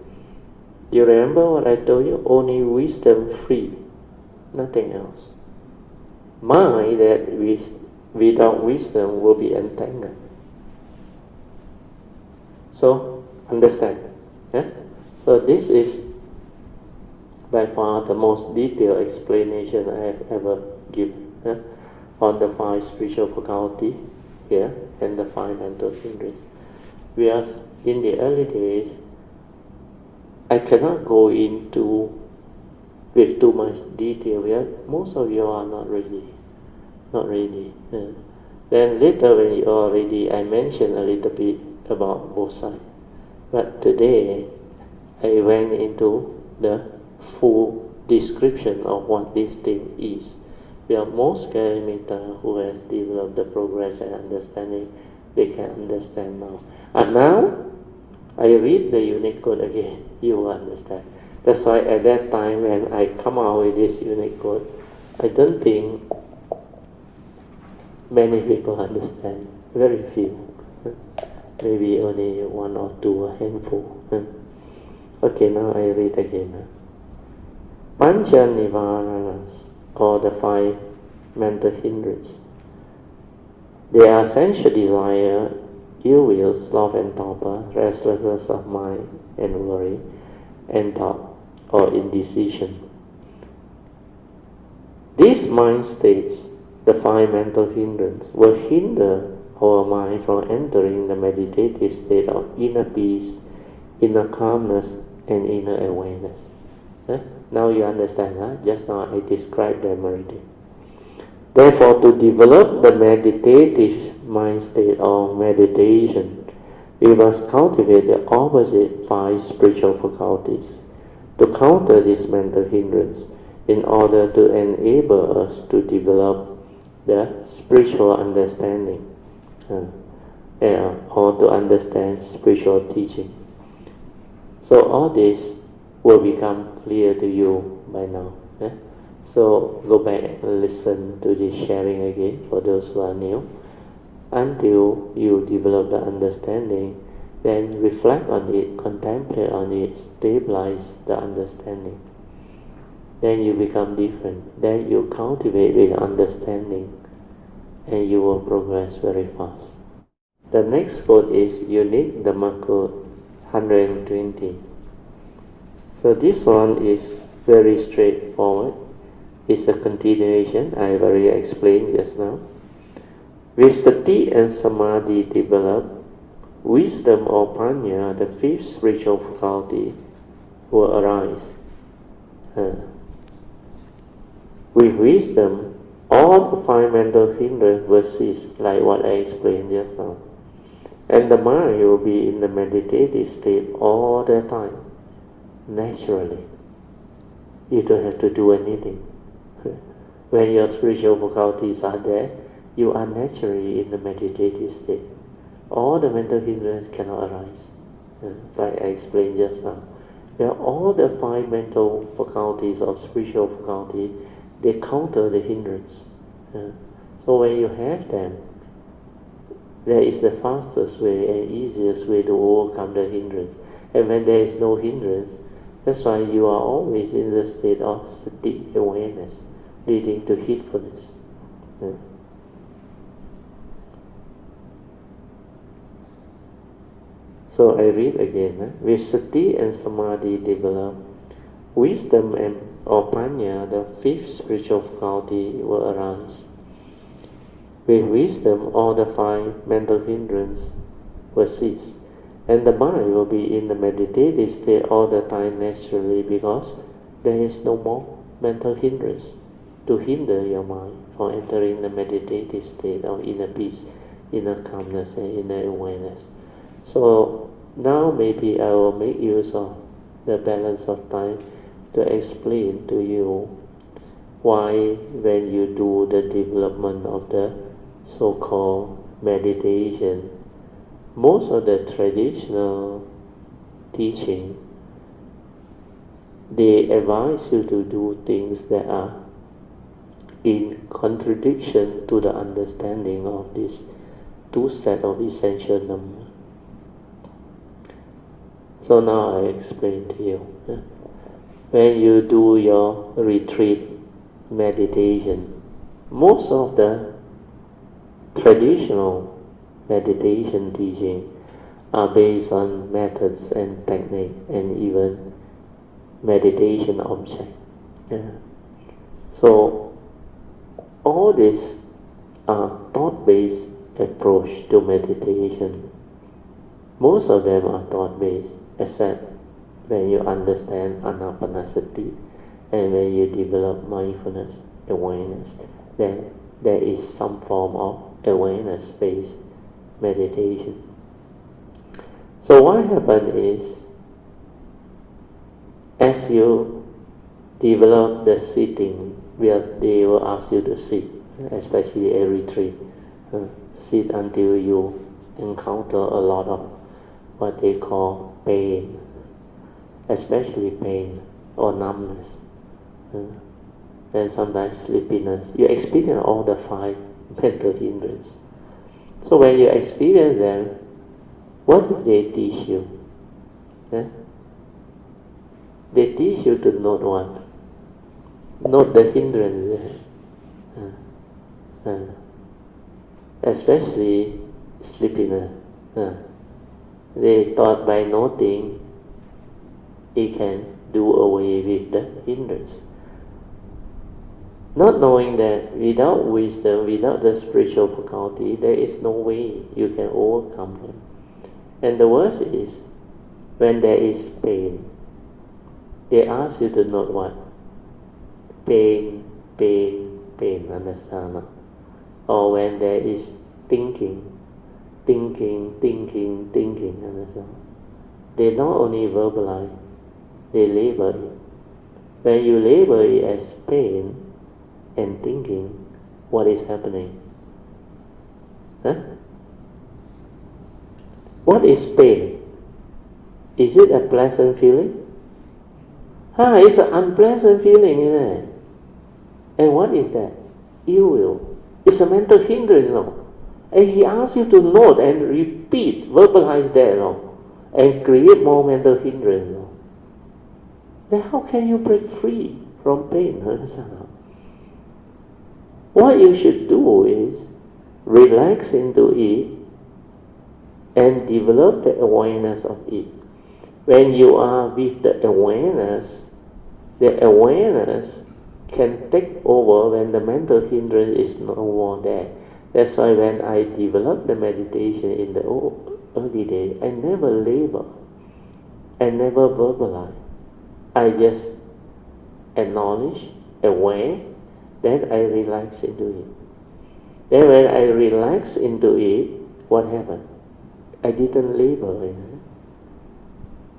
You remember what I told you? Only wisdom free, nothing else. Mind that without wisdom will be entangled. So, understand. Yeah? So this is by far the most detailed explanation I have ever given on the 5 spiritual faculty here and the 5 mental hindrances. Whereas in the early days, I cannot go into with too much detail yet. Most of you are not ready. Then later when you are ready, I mentioned a little bit about both sides. But today, I went into the full description of what this thing is. We are most Kalimita who has developed the progress and understanding, they can understand now. And now, I read the Unicode again, you will understand. That's why at that time when I come out with this Unicode, I don't think many people understand, very few. Maybe only 1 or 2, a handful. Okay, now I read again. Pancha Nivaranas, or the 5 mental hindrances. They are sensual desire, ill will, sloth and torpor, restlessness of mind and worry, and doubt or indecision. These mind states, the 5 mental hindrances, will hinder our mind from entering the meditative state of inner peace, inner calmness, and inner awareness. Now you understand, just now I described them already. Therefore, to develop the meditative mind state or meditation, we must cultivate the opposite 5 spiritual faculties to counter this mental hindrance in order to enable us to develop the spiritual understanding or to understand spiritual teaching. So all this will become clear to you by now. So go back and listen to this sharing again for those who are new. Until you develop the understanding, then reflect on it, contemplate on it, stabilize the understanding. Then you become different. Then you cultivate with understanding and you will progress very fast. The next code is unique Dhamma code 120. So this one is very straightforward. It's a continuation, I have already explained just now. With sati and samadhi developed, wisdom or panya, the 5th spiritual faculty, will arise. With wisdom, all the 5 mental hindrances will cease, like what I explained just now. And the mind will be in the meditative state all the time, naturally. You don't have to do anything. When your spiritual faculties are there, you are naturally in the meditative state. All the mental hindrances cannot arise, like I explained just now. Where all the 5 mental faculties or spiritual faculty, they counter the hindrance. So when you have them, that is the fastest way and easiest way to overcome the hindrance. And when there is no hindrance, that's why you are always in the state of sati, awareness, leading to heedfulness. So So I read again. With sati and samadhi develop, wisdom and or panya, the fifth spiritual faculty, will arise. With wisdom, all the five mental hindrances will cease, and the mind will be in the meditative state all the time naturally, because there is no more mental hindrance to hinder your mind from entering the meditative state of inner peace, inner calmness, and inner awareness. So now maybe I will make use of the balance of time to explain to you why when you do the development of the so-called meditation, most of the traditional teaching, they advise you to do things that are in contradiction to the understanding of these two sets of essential numbers. So now I explain to you. When you do your retreat meditation, most of the traditional meditation teaching are based on methods and technique and even meditation object. So all these are thought-based approach to meditation. Most of them are thought-based, except when you understand anapanasati and when you develop mindfulness, awareness, then there is some form of awareness-based meditation. So what happens is, as you develop the sitting, they will ask you to sit, especially a retreat. Sit until you encounter a lot of what they call pain, especially pain or numbness, and sometimes sleepiness. You experience all the five mental hindrances. So when you experience them, what do they teach you? They teach you to note what? Note the hindrance, especially sleepiness. They thought by noting, it can do away with the hindrance. Not knowing that without wisdom, without the spiritual faculty, there is no way you can overcome them. And the worst is, when there is pain, they ask you to note what? Pain, pain, pain, understand? Or when there is thinking, understand? They not only verbalize, they label it. When you label it as pain and thinking, what is happening? What is pain? Is it a pleasant feeling? It's an unpleasant feeling, isn't it? And what is that? Ill will. It's a mental hindrance, no? And he asks you to note and repeat, verbalize that, no? And create more mental hindrance, no? Then how can you break free from pain? What you should do is relax into it and develop the awareness of it. When you are with the awareness can take over when the mental hindrance is no more there. That's why when I developed the meditation in the early day, I never label, I never verbalize. I just acknowledge, aware, then I relax into it. Then when I relax into it, what happened? I didn't label it.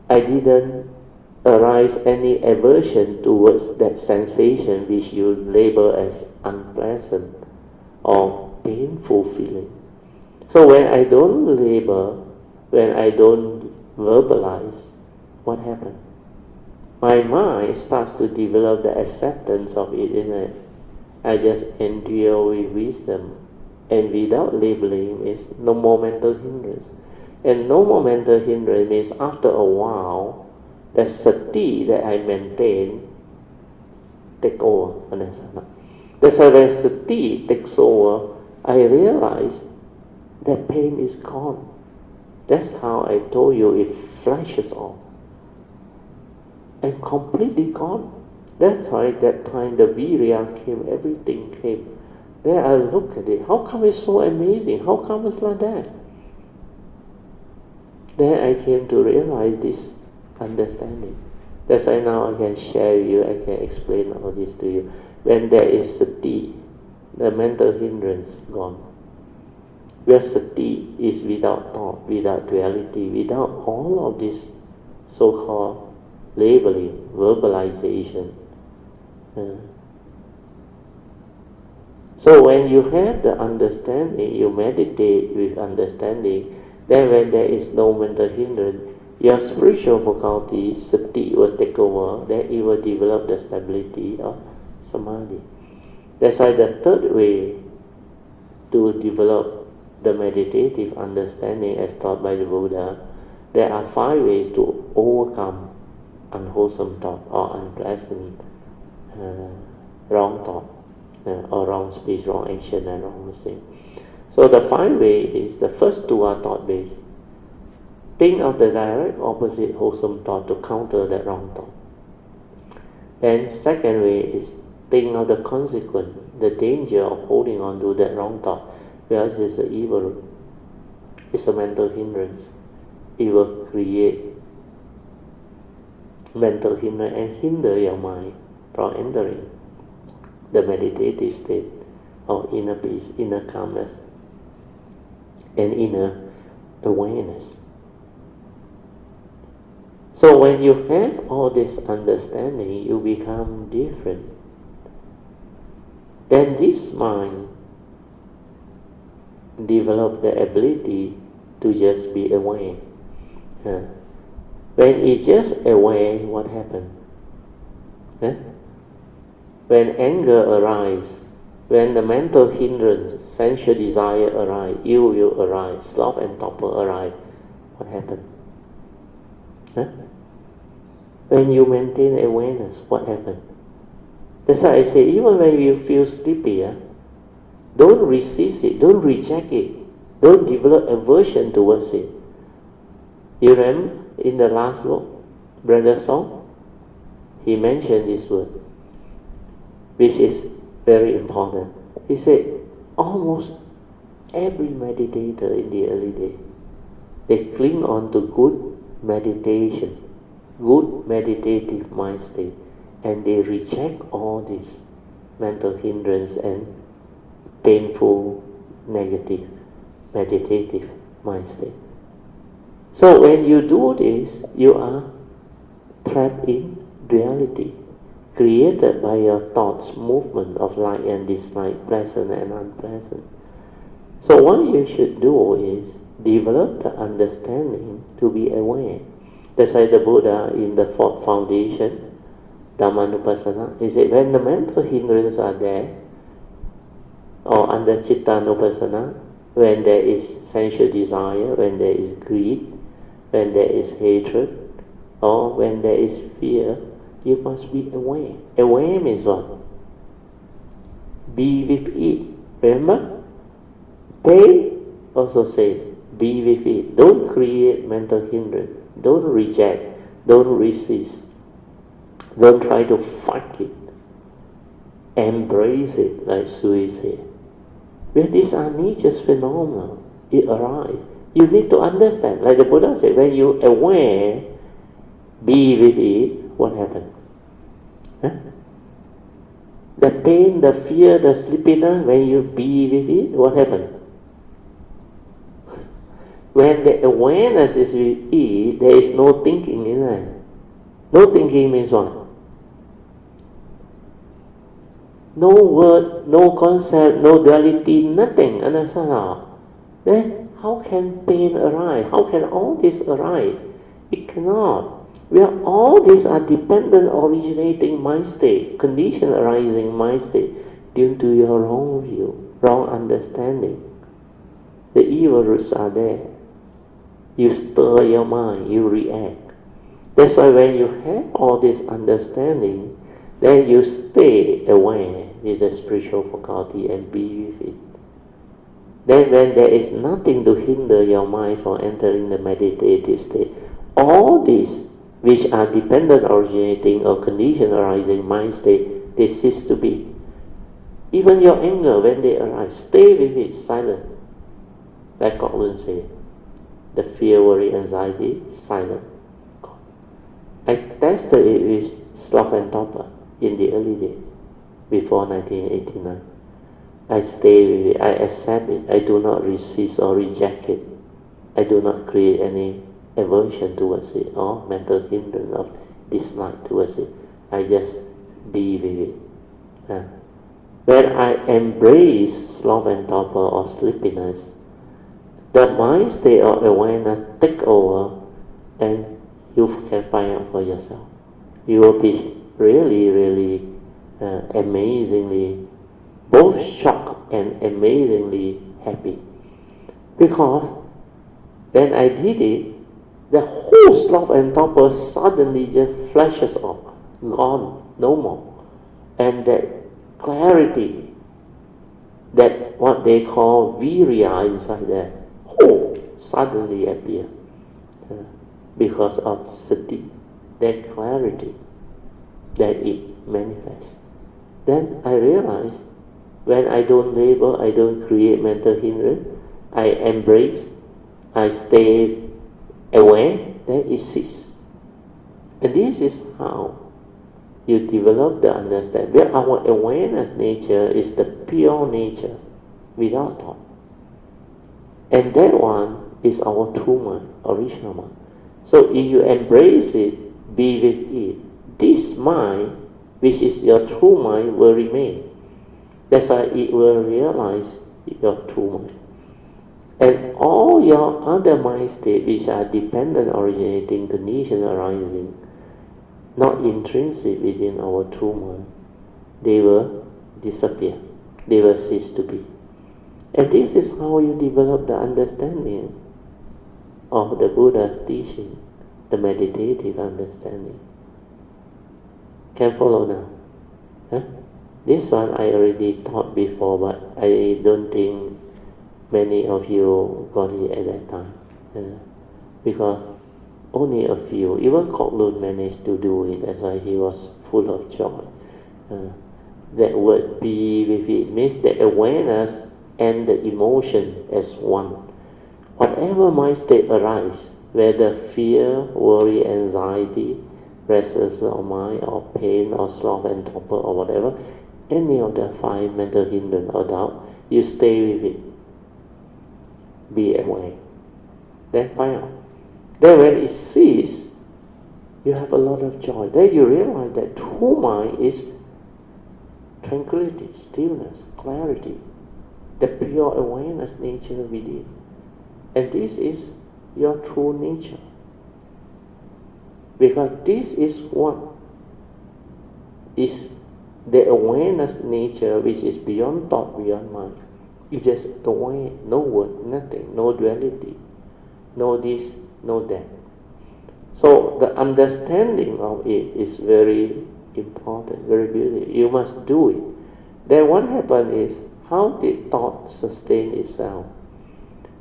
I didn't arise any aversion towards that sensation which you label as unpleasant or painful feeling. So when I don't label, when I don't verbalize, what happens? My mind starts to develop the acceptance of it, isn't it? I just endure with wisdom, and without labeling is no more mental hindrance. And no more mental hindrance means after a while, the sati that I maintain take over. Understand? That's why when sati takes over, I realize that pain is gone. That's how I told you it flashes off and completely gone. That's why that time the virya came, everything came. Then I look at it, how come it's so amazing? How come it's like that? Then I came to realize this understanding. That's why now I can share with you, I can explain all this to you. When there is sati, the mental hindrance gone. Where sati is without thought, without duality, without all of this so-called labeling, verbalization. So when you have the understanding, you meditate with understanding, then when there is no mental hindrance, your spiritual faculty, sati, will take over, then it will develop the stability of samadhi. That's why the third way to develop the meditative understanding as taught by the Buddha, there are 5 ways to overcome unwholesome thought or unpleasant wrong thought or wrong speech, wrong action and wrong thing. So the 5 ways is, the first 2 are thought based. Think of the direct opposite wholesome thought to counter that wrong thought. Then second way is think of the consequence, the danger of holding on to that wrong thought, because it's an evil root. It's a mental hindrance. It will create mental hindrance and hinder your mind from entering the meditative state of inner peace, inner calmness, and inner awareness. So when you have all this understanding, you become different. Then this mind develop the ability to just be aware. When it's just aware, what happens? When anger arises, when the mental hindrance, sensual desire arise, ill will arise, sloth and torpor arise, what happens? When you maintain awareness, what happens? That's why I say, even when you feel sleepy, don't resist it, don't reject it, don't develop aversion towards it. You remember in the last book, Brother Song, he mentioned this word, which is very important. He said, almost every meditator in the early day, they cling on to good meditation, good meditative mind state, and they reject all this mental hindrance and painful, negative, meditative mind state. So when you do this, you are trapped in duality, created by your thoughts, movement of like and dislike, pleasant and unpleasant. So what you should do is develop the understanding to be aware. That's why the Buddha in the 4th foundation, Dhammanupassana, he said when the mental hindrances are there, or under Chittanupassana, when there is sensual desire, when there is greed, when there is hatred, or when there is fear, you must be aware. Aware means what? Be with it. Remember? They also say, be with it. Don't create mental hindrance. Don't reject. Don't resist. Don't try to fight it. Embrace it, like Sui said. Because these are nature's phenomena. It arises. You need to understand. Like the Buddha said, when you aware, be with it, what happens? The pain, the fear, the sleepiness, when you be with it, what happens? When the awareness is with it, there is no thinking in it. No thinking means what? No word, no concept, no duality, nothing. Understand? Then how can pain arise? How can all this arise? It cannot. Where all these are dependent originating mind state, condition arising mind state, due to your wrong view, wrong understanding. The evil roots are there. You stir your mind, you react. That's why when you have all this understanding, then you stay aware with the spiritual faculty and be with it. Then when there is nothing to hinder your mind from entering the meditative state, all these which are dependent originating or condition arising mind state, they cease to be. Even your anger, when they arise, stay with it, silent. Like Kok said, the fear, worry, anxiety, silent. I tested it with sloth and torpor in the early days, before 1989. I stay with it, I accept it, I do not resist or reject it. I do not create any aversion towards it or mental hindrance of dislike towards it. I just be with it. When I embrace sloth and torpor or sleepiness, the mind state of awareness take over and you can find out for yourself. You will be really amazingly both shocked and amazingly happy. Because when I did it, the whole sloth and torpor suddenly just flashes off, gone, no more. And that clarity, that what they call virya inside there, suddenly appear because of sati, that clarity that it manifests. Then I realize when I don't label, I don't create mental hindrance, I embrace, I stay aware, then it ceases. And this is how you develop the understanding. Where our awareness nature is the pure nature without thought. And that one is our true mind, original mind. So if you embrace it, be with it, this mind, which is your true mind, will remain. That's why it will realize your true mind. And all your other mind states which are dependent originating condition arising, not intrinsic within our true mind, they will disappear. They will cease to be. And this is how you develop the understanding of the Buddha's teaching, the meditative understanding. Can follow now? Huh? This one I already taught before, but I don't think many of you got it at that time. Because only a few, even Kok Lun managed to do it, that's why he was full of joy. That word be with it means the awareness and the emotion as one. Whatever mind state arises, whether fear, worry, anxiety, restlessness of mind, or pain, or sloth and torpor, or whatever, any of the five mental hindrance or doubt, you stay with it. Be aware. Then find out. Then when it ceases, you have a lot of joy. Then you realize that true mind is tranquility, stillness, clarity, the pure awareness nature within. And this is your true nature. Because this is what is the awareness nature which is beyond thought, beyond mind. It's just aware, no word, nothing, no duality, no this, no that. So the understanding of it is very important, very beautiful. You must do it. Then what happens is, how did thought sustain itself?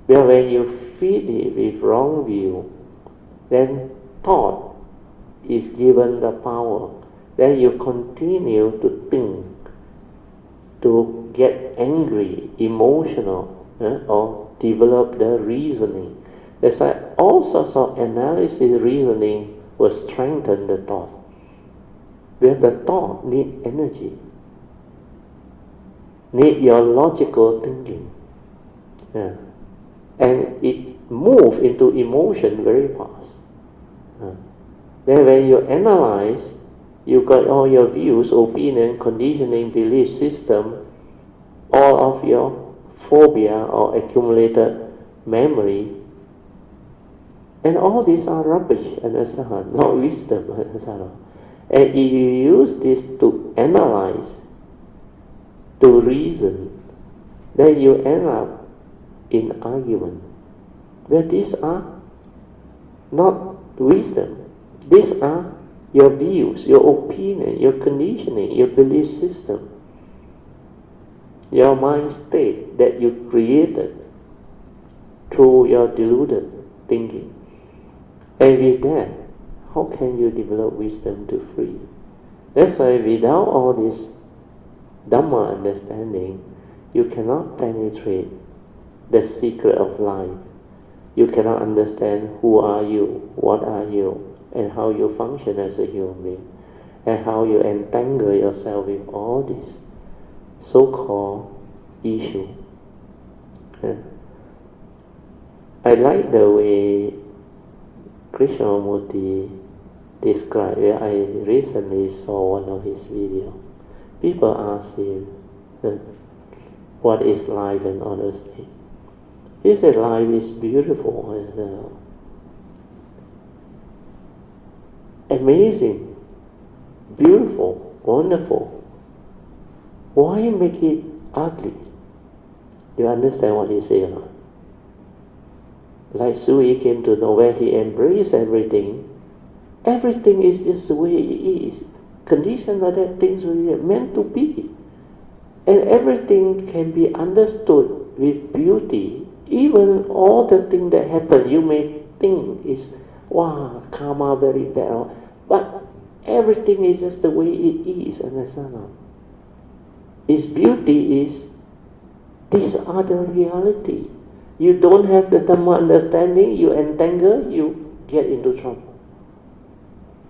Well, when you feed it with wrong view, then thought is given the power. Then you continue to think, to get angry, emotional, or develop the reasoning. That's why all sorts of analysis, reasoning will strengthen the thought. Because the thought needs energy, need your logical thinking. And it moves into emotion very fast. Then when you analyze, you got all your views, opinion, conditioning, belief system, all of your phobia or accumulated memory, and all these are rubbish, understand? Not wisdom, understand? And if you use this to analyze, to reason, then you end up in argument. Well, these are not wisdom. These are your views, your opinion, your conditioning, your belief system. your mind state that you created through your deluded thinking. And with that, how can you develop wisdom to free? That's why without all this Dhamma understanding, you cannot penetrate the secret of life. You cannot understand who are you, what are you, and how you function as a human being, and how you entangle yourself with all this so-called issue. I like the way Krishnamurti described it. I recently saw one of his videos. People ask him, what is life and honesty? He said life is beautiful, amazing, beautiful, wonderful. Why make it ugly? You understand what he said or not? Like Sui came to know where he embraced everything. Everything is just the way it is. Conditions are that things were meant to be. And everything can be understood with beauty. Even all the things that happen, you may think is, wow, karma very bad. But everything is just the way it is. Understand? Its beauty is this other reality. You don't have the Dhamma understanding, you entangle, you get into trouble.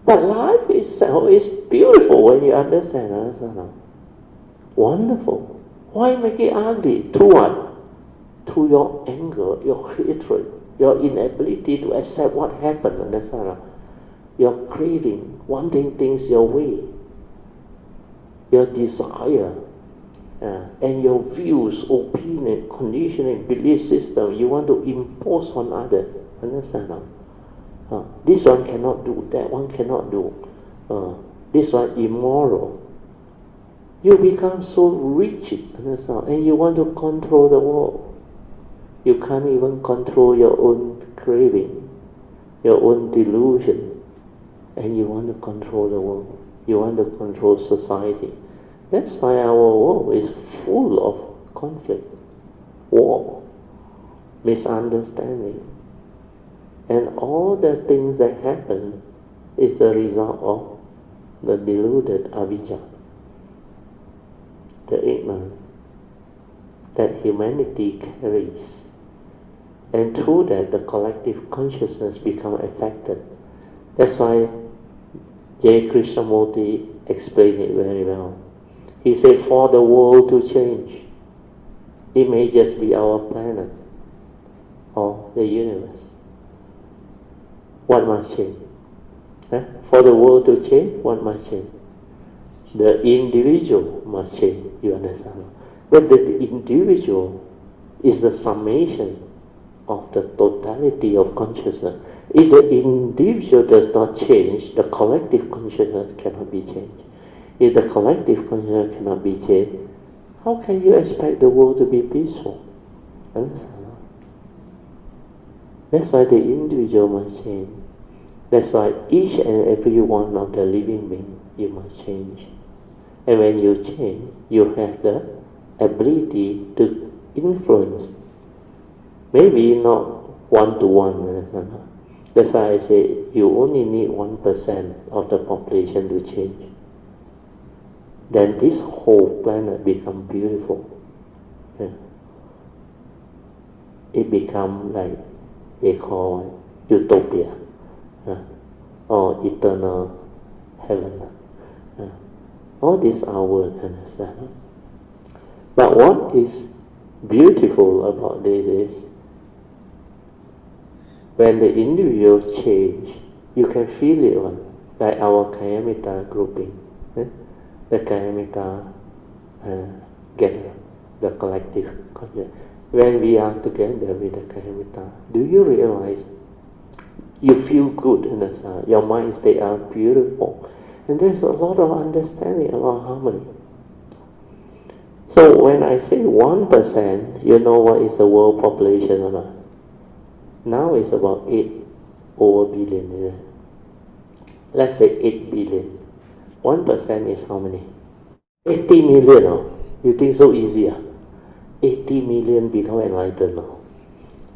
But life itself is beautiful when you understand. Wonderful. Why make it ugly? Through what? Through your anger, your hatred, your inability to accept what happened. Understand? Your craving, wanting things your way, your desire, and your views, opinion, conditioning, belief system you want to impose on others. Understand? This one cannot do, that one cannot do. This one immoral. You become so rigid, understand? And you want to control the world. You can't even control your own craving, your own delusion, and you want to control the world. You want to control society. That's why our world is full of conflict, war, misunderstanding. And all the things that happen is the result of the deluded avijja, the ignorance that humanity carries. And through that, the collective consciousness become affected. That's why J. Krishnamurti explained it very well. He said, for the world to change, it may just be our planet or the universe. What must change? For the world to change, what must change? The individual must change, you understand? But the individual is the summation of the totality of consciousness. If the individual does not change, the collective consciousness cannot be changed. If the collective consciousness cannot be changed, how can you expect the world to be peaceful? Understand? That's why the individual must change. That's why each and every one of the living beings, you must change. And when you change, you have the ability to influence. Maybe not one-to-one, understand? That's why I say you only need 1% of the population to change. Then this whole planet becomes beautiful. It becomes like they call utopia, or eternal heaven. All these are words, understand? But what is beautiful about this is, when the individual change, you can feel it, like our Kayamita grouping. The Kayamita gather, the collective consciousness. When we are together with the Kayamita, do you realize you feel good, understand? Your mind state are beautiful. And there's a lot of understanding, a lot of harmony. So when I say 1%, you know what is the world population or not? Now it's about 8 over billion, isn't it? Let's say 8 billion. 1% is how many? 80 million. You think so easy? 80 million become enlightened now.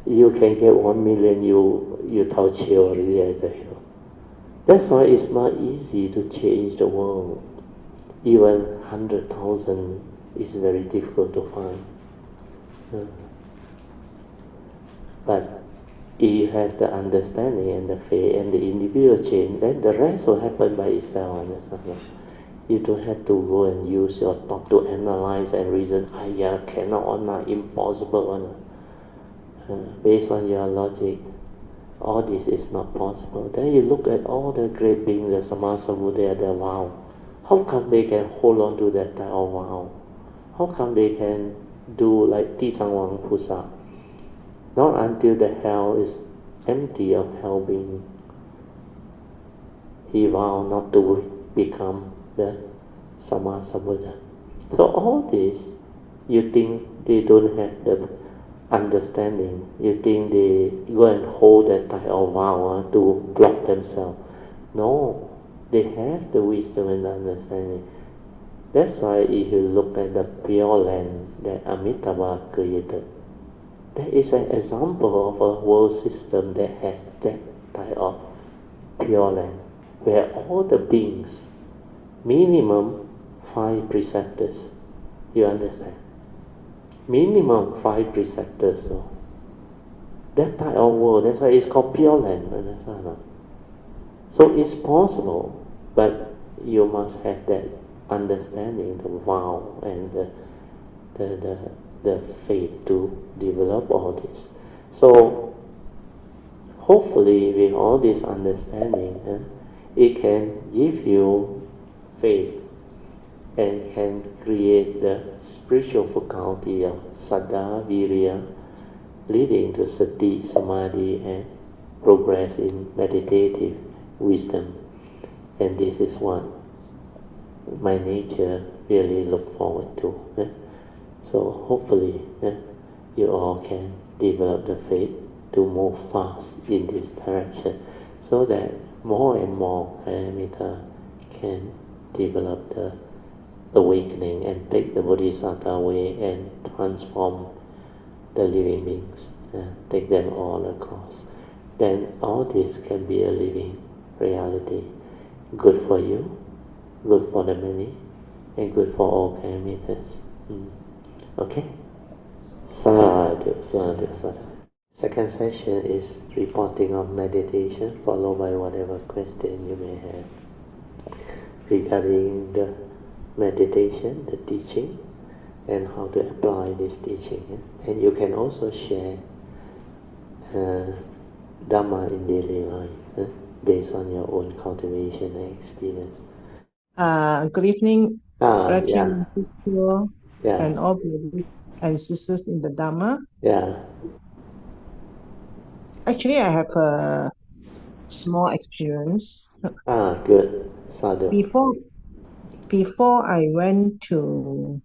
You can get 1 million, you touch here already, I tell you. That's why it's not easy to change the world. Even 100,000 is very difficult to find. But if you have the understanding and the faith and the individual change, then the rest will happen by itself. Understand? You don't have to go and use your thought to analyze and reason. Yeah, cannot or not, impossible or not. Based on your logic, all this is not possible. Then you look at all the great beings, the Samasa Buddha, the wow. How come they can hold on to that type of wow? How come they can do like Tisangwang Pusa? Not until the hell is empty of hell being. He vowed not to become the Samasa Buddha. So all this, you think they don't have the understanding. You think they go and hold that type of vow to block themselves. No, they have the wisdom and the understanding. That's why if you look at the pure land that Amitabha created, that is an example of a world system that has that type of pure land, where all the beings, minimum 5 preceptors. You understand? Minimum 5 preceptors. So that type of world, that's why it's called pure land. Understand? So it's possible, but you must have that understanding, the vow and the faith to develop all this. So hopefully with all this understanding, it can give you faith and can create the spiritual faculty of Saddha, Virya, leading to Sati, Samadhi, and progress in meditative wisdom. And this is what my nature really look forward to. So hopefully you all can develop the faith to move fast in this direction, so that more and more parameter can develop the awakening and take the Bodhisattva way and transform the living beings, take them all across. Then all this can be a living reality, good for you, good for the many, and good for all parameters. Okay? Sadhu, sadhu, sadhu. Second session is reporting of meditation, followed by whatever question you may have regarding the meditation, the teaching, and how to apply this teaching. And you can also share Dhamma in daily life based on your own cultivation and experience. Good evening, Yeah. Sister, Yeah. and all brothers and sisters in the Dharma. Yeah. Actually, I have a small experience. Good. Sadhu. Before I went to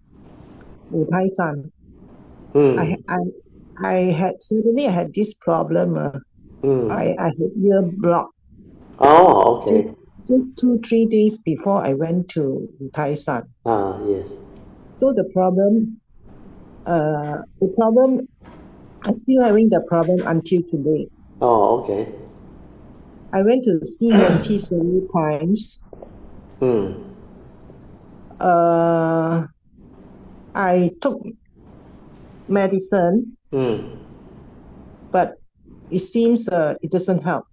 Thailand, I had this problem. I had ear block. Oh, okay. Just 2-3 days before I went to Thailand. Yes. So the problem, I'm still having the problem until today. Oh, okay. I went to see ENT several times. I took medicine, but it seems it doesn't help.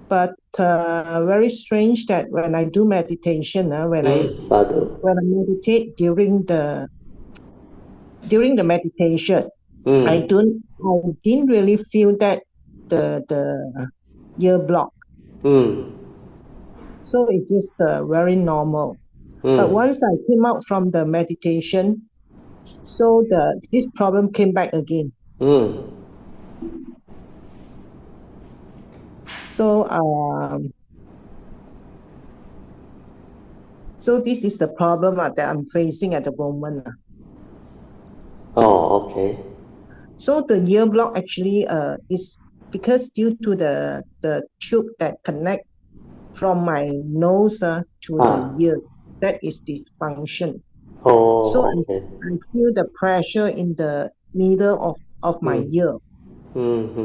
But very strange that when I do meditation, when I meditate during the meditation, I didn't really feel that the ear block. So it is very normal. But once I came out from the meditation, so this problem came back again. So so this is the problem that I'm facing at the moment. Oh, okay. So the ear block actually is because due to the tube that connect from my nose to the ear, that is dysfunction. So okay. I feel the pressure in the middle of my Mm. ear.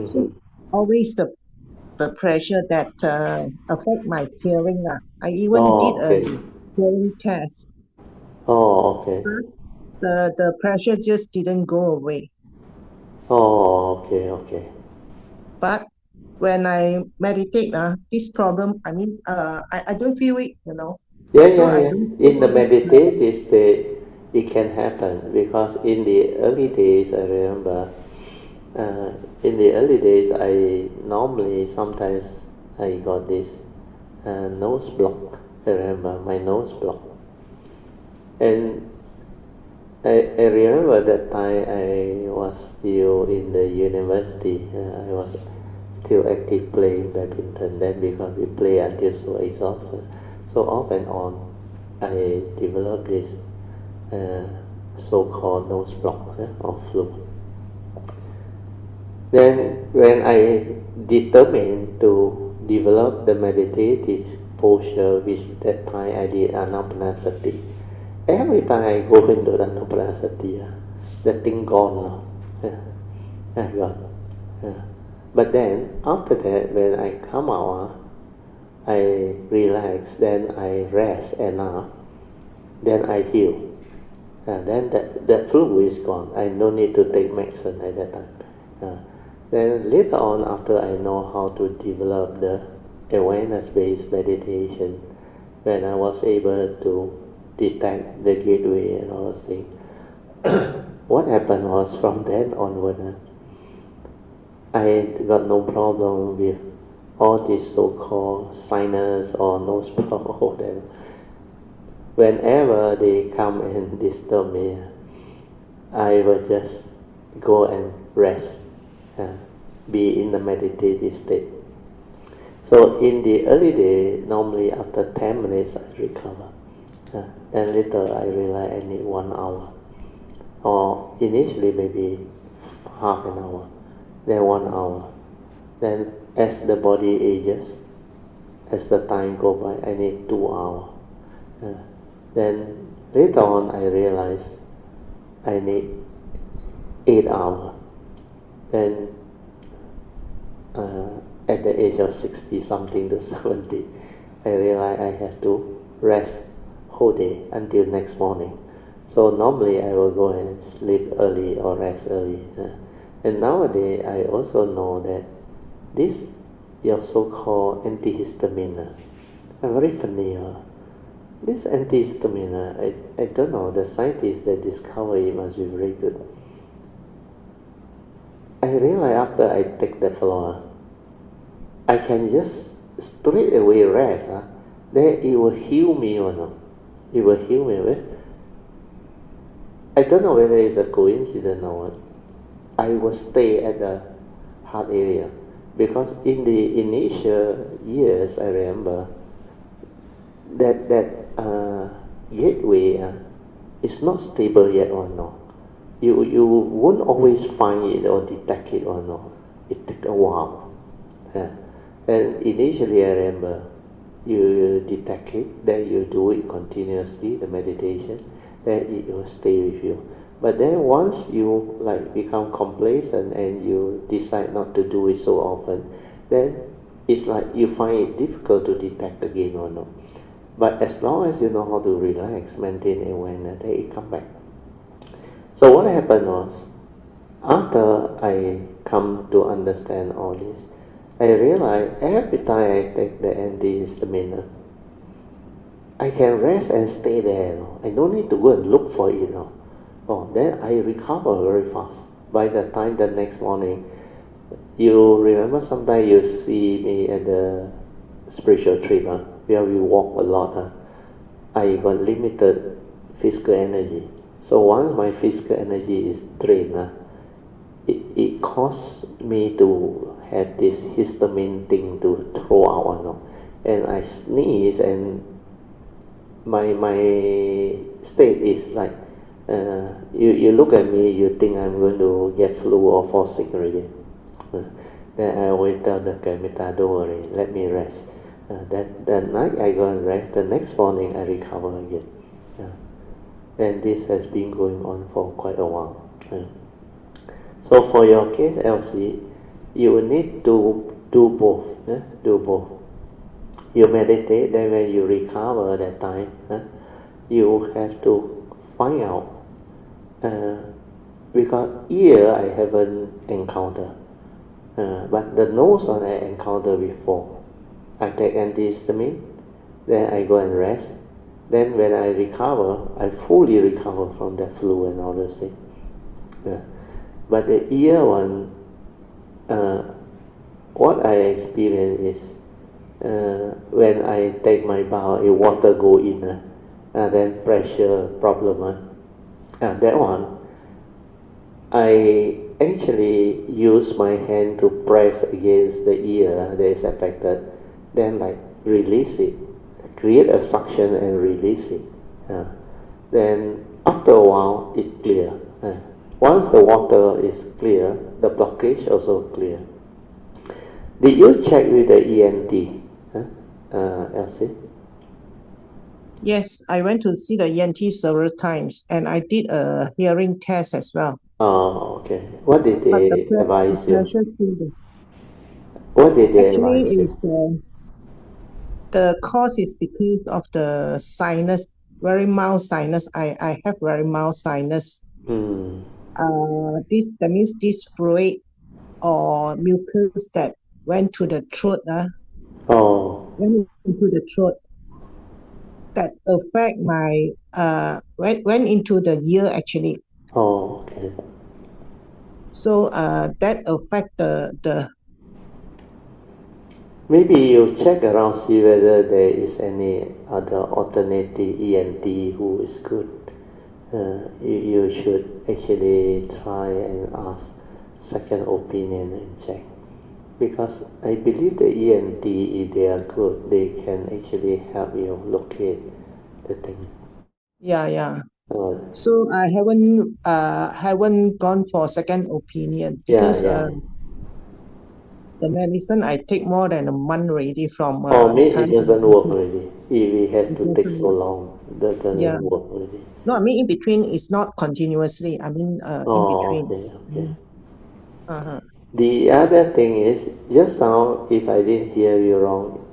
So Mm-hmm. always the pressure that affect my hearing. I even did Oh, a okay. hearing test, Oh, okay. but the pressure just didn't go away. Oh, okay, okay. But when I meditate, this problem, I don't feel it. Yeah, So yeah, I yeah. don't feel In the all this problem. meditative state, it can happen because in the early days, I remember, uh, in the early days, I normally sometimes I got this nose block. I remember my nose block, and I remember that time I was still in the university. I was still active playing badminton then because we play until so exhausted. So off and on, I developed this uh, so-called nose block or flu. Then when I determined to develop the meditative posture, which that time I did anapanasati, every time I go into the anapanasati, the thing gone now. Gone. Yeah. But then after that, when I come out, I relax, then I rest enough, then I heal. Then that flu is gone. I no need to take medicine at that time. Then later on, after I know how to develop the awareness-based meditation, when I was able to detect the gateway and all those things, what happened was from then onward, I got no problem with all these so-called sinus or nose block or whatever. Whenever they come and disturb me, I will just go and rest, uh, be in the meditative state. So in the early day, normally after 10 minutes I recover. Then later I realize I need 1 hour. Or initially maybe half an hour, then 1 hour. Then as the body ages, as the time go by, I need 2 hours. Then later on I realize I need 8 hours. Then at the age of 60 something to 70, I realize I have to rest whole day until next morning. So normally I will go and sleep early or rest early. And nowadays I also know that this your so-called antihistamine, very funny. This antihistamine, I don't know, the scientists that discover it must be very good. I realize after I take the floor, I can just straight away rest. Then it will heal me or not. It will heal me. I don't know whether it's a coincidence or what. I will stay at the heart area because in the initial years, I remember that gateway is not stable yet or not. You won't always find it or detect it or not. It takes a while. Yeah. And initially, I remember you detect it, then you do it continuously, the meditation, then it will stay with you. But then once you like become complacent and you decide not to do it so often, then it's like you find it difficult to detect again or not. But as long as you know how to relax, maintain awareness, then it come back. So what happened was, after I come to understand all this, I realize every time I take the antihistamine, I can rest and stay there. I don't need to go and look for it. Oh, then I recover very fast. By the time the next morning, you remember sometimes you see me at the spiritual trip, where we walk a lot. I got limited physical energy. So once my physical energy is drained, it caused me to have this histamine thing to throw out, and I sneeze, and my state is like you look at me, you think I'm going to get flu or fall sick already. Then I always tell the Kamita, don't worry, let me rest. That night I go and rest. The next morning I recover again. and this has been going on for quite a while. So for your case, Elsie, you will need to do both. Do both. You meditate, then when you recover that time, you have to find out. Because ear I haven't encountered, but the nose one I encountered before. I take antihistamine, then I go and rest. Then when I recover, I fully recover from the flu and all those things. But the ear one, what I experience is when I take my bath, if water go in, then pressure problem. That one, I actually use my hand to press against the ear that is affected, then like release it, create a suction and release it. Then after a while, it clear. Once the water is clear, the blockage also clear. Did you check with the ENT, Elsie? Yes, I went to see the ENT several times, and I did a hearing test as well. Oh, okay. What did But they advise you? pressure still there. What did they Actually, advise you? is the cause is because of the sinus, very mild sinus. I have very mild sinus. That means this fluid or mucus that went to the throat, went into the throat, that affect my went into the ear actually. Oh, okay. So that affect the. Maybe you check around, see whether there is any other alternative ENT who is good. You should actually try and ask second opinion and check. Because I believe the ENT, if they are good, they can actually help you locate the thing. Yeah. So I haven't gone for second opinion because the medicine I take more than a month already from Maybe time it doesn't to work time. already. If it has to take so Doesn't work. long, that Yeah. doesn't work already. No, I mean in between is not continuously. I mean in between. Okay. Uh-huh. The other thing is, just now, if I didn't hear you wrong,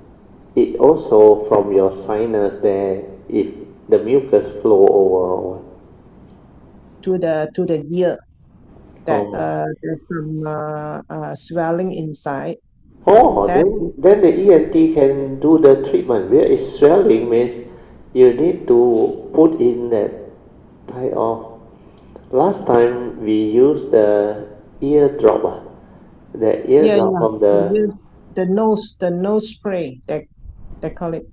it also from your sinus there, if the mucus flow over. To the ear that Oh, there's some swelling inside. That then the ENT can do the treatment. Where is swelling means you need to put in that type of. Last time we used the eardrop. The eardrop from the. the nose spray that they call it.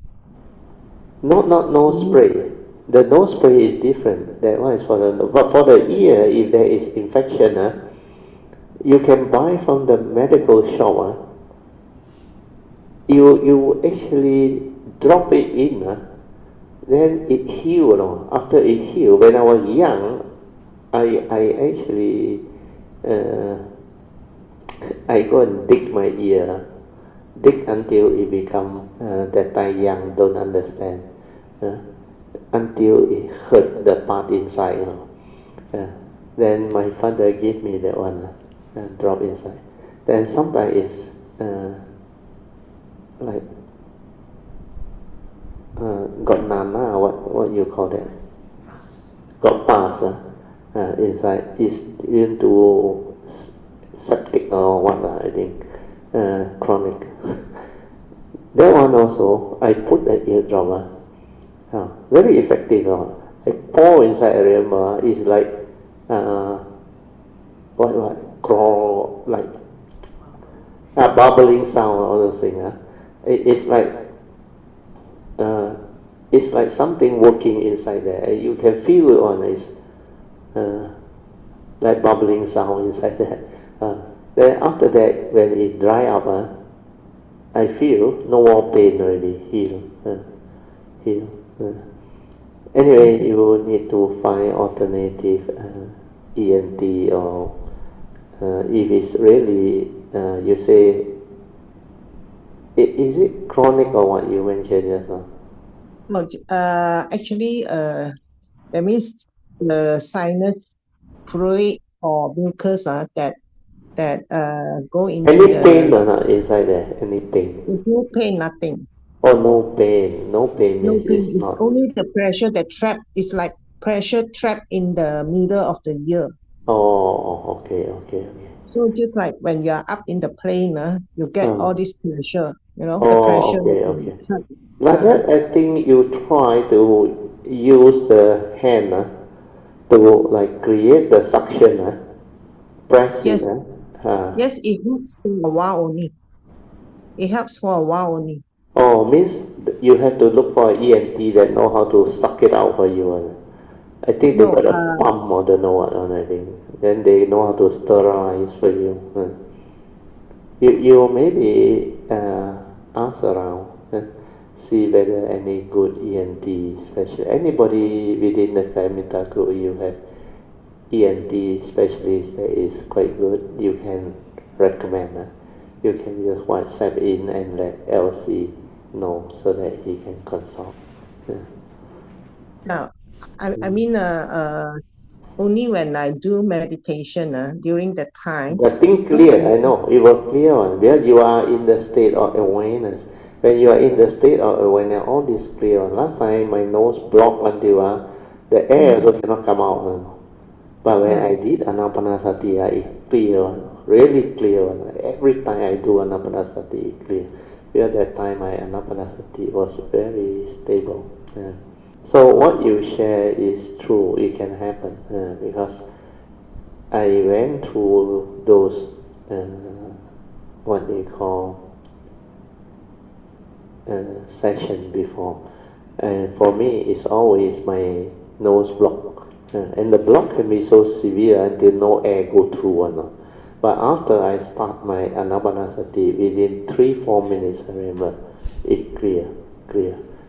Not nose spray. The nose spray is different. That one is for the. But for the ear, if there is infection, you can buy from the medical shop. You actually drop it in. Then it heal. After it heal, when I was young, I actually I go and dig my ear, dig until it become that time young, don't understand, until it hurt the part inside. Then my father gave me that one, drop inside. Then sometimes it's like got nana, what you call that? Got pus inside. It's into septic or what, I think, chronic. That one also, I put the eardrop, very effective. I pour inside, I remember, it's like, crawl, like, bubbling sound, all those things. It's like something working inside there. You can feel it on it's like bubbling sound inside there. Then after that, when it dry up, I feel no more pain already. Heal. Anyway, you need to find alternative ENT, or if it's really, you say, is it chronic or what you mentioned just now? No, actually That means the sinus fluid or mucus that go into Any pain or not inside there? Any pain? There's no pain, nothing. Oh, no pain. No pain No means pain. it's It's not. only the pressure that trap. It's like pressure trapped in the middle of the ear. Oh, okay, okay, okay. So just like when you are up in the plane, you get all this pressure, the Oh, pressure okay, okay. trap. Like that, I think you try to use the hand to like create the suction, press it. Yes, yes, it helps for a while only. It helps for a while only. Oh, means you have to look for an ENT that know how to suck it out for you. I think they No, got a pump or don't know what on, I think. Then they know how to sterilize for you. You maybe ask around, see whether any good ENT specialist, anybody within the Kaimita group you have ENT specialist that is quite good, you can recommend. You can just WhatsApp in and let Elsie know so that he can consult. Yeah. now, I mean, only when I do meditation during that time. The thing clear, I know, it will clear one. Where you are in the state of awareness. When you are in the state of awareness, all this clear one. Last time my nose blocked until the air also cannot come out. But when I did Anapanasati, it clear one. Really clear one. Every time I do Anapanasati, it clear. Where that time my Anapanasati was very stable. Yeah. So what you share is true. It can happen because I went through those what they call session before, and for me it's always my nose block, and the block can be so severe until no air go through one. But after I start my anapanasati, within 3-4 minutes, I remember it clear.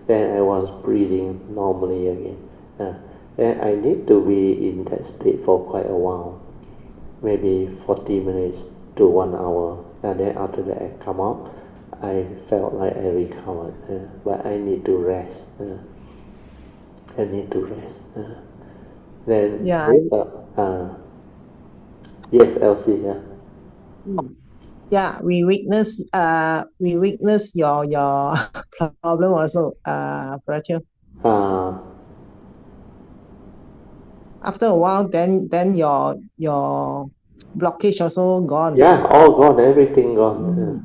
Then I was breathing normally again. Then I need to be in that state for quite a while, maybe 40 minutes to 1 hour, and then after that I come out, I felt like I recovered, but I need to rest. I need to rest. Then Yeah, later, yes, Elsie, yeah. yeah, we witness your problem also, Prachur. Uh, After a while, then your blockage also gone. yeah, all gone, everything gone. Mm.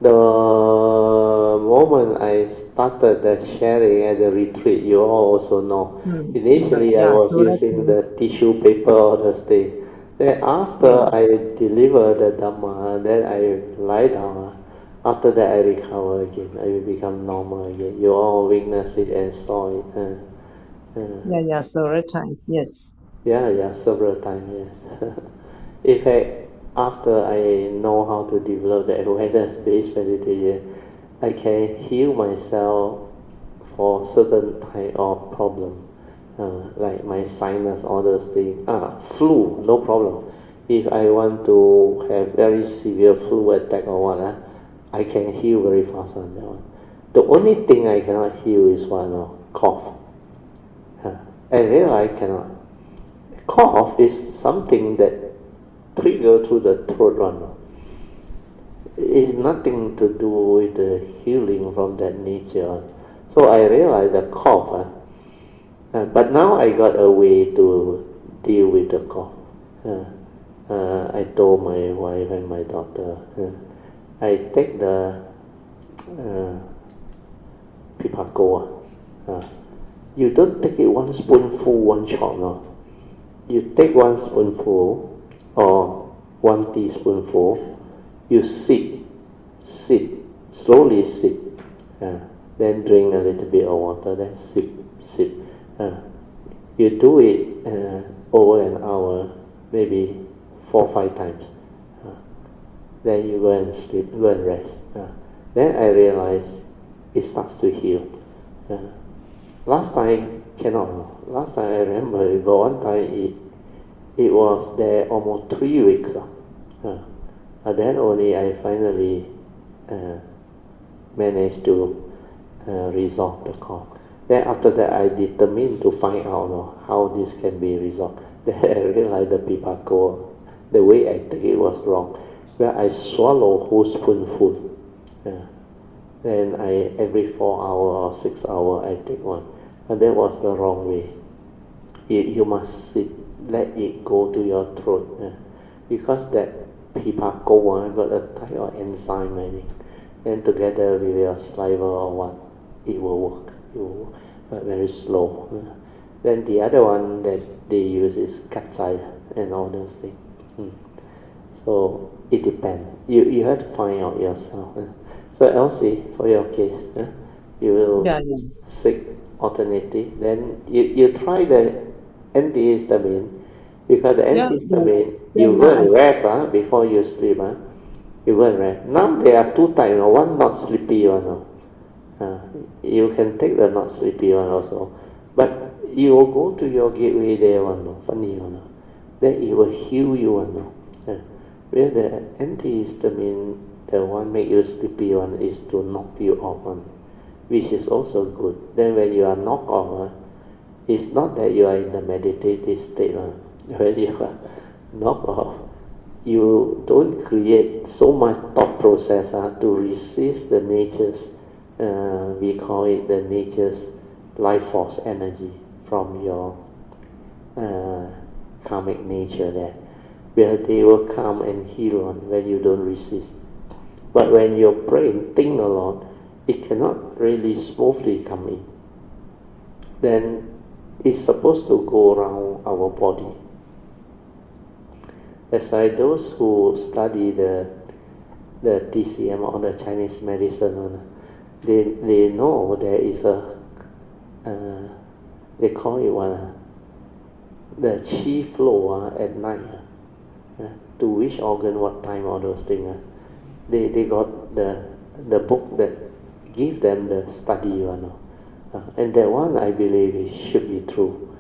The moment I started the sharing at the retreat, you all also know. Initially, I Yeah, was so that using the means tissue paper all the day. Then after I deliver the Dhamma, then I lie down. After that, I recover again. I will become normal again. You all witnessed it and saw it. yeah, several times, yes. Yeah, several times, yes. In fact, after I know how to develop the awareness-based meditation, I can heal myself for certain type of problem, like my sinus, all those things. Flu, no problem. If I want to have very severe flu attack or what, I can heal very fast on that one. The only thing I cannot heal is one, cough. I realize I cannot. Cough is something that trigger to the throat one. It's nothing to do with the healing from that nature. So I realized the cough. But now I got a way to deal with the cough. I told my wife and my daughter, I take the pipako. You don't take it one spoonful, one shot, no. You take one spoonful or 1 teaspoonful, you sip, slowly sip, then drink a little bit of water, then sip. You do it over an hour, maybe 4 or 5 times. Then you go and sleep, go and rest. Then I realize it starts to heal. Last time cannot. Last time I remember, one time it was there almost 3 weeks. Then only I finally managed to resolve the cough. Then after that, I determined to find out how this can be resolved. Then I realized the pipako, the way I take it was wrong. Where I swallow whole spoonful. Yeah. Then every 4 hours or 6 hours I take one. And that was the wrong way. You must let it go to your throat. Yeah. Because that pipako got a type of enzyme, I think. And together with your saliva or what, it will work. But very slow. Then the other one that they use is katsai and all those things. So it depends. You have to find out yourself. So Elsie, for your case, you will seek alternative. Then you try the antihistamine, because the antihistamine, you go and rest before you sleep. You go and rest. Now there are two types. One not sleepy one. You can take the not sleepy one also. But you will go to your gateway there one. Funny one. Then it will heal you one. Where the antihistamine, the one make you sleepy one, is to knock you off one, which is also good. Then when you are knocked off, it's not that you are in the meditative state. When you are knocked off, you don't create so much thought process to resist the nature's, we call it the nature's life force energy from your karmic nature there, where they will come and heal on when you don't resist. But when your brain think a lot, it cannot really smoothly come in. Then it's supposed to go around our body. That's why those who study the TCM or the Chinese medicine, they know there is a, they call it one, the chi flow at night. To which organ, what time, all those things. They got the book that give them the study one. And that one I believe it should be true.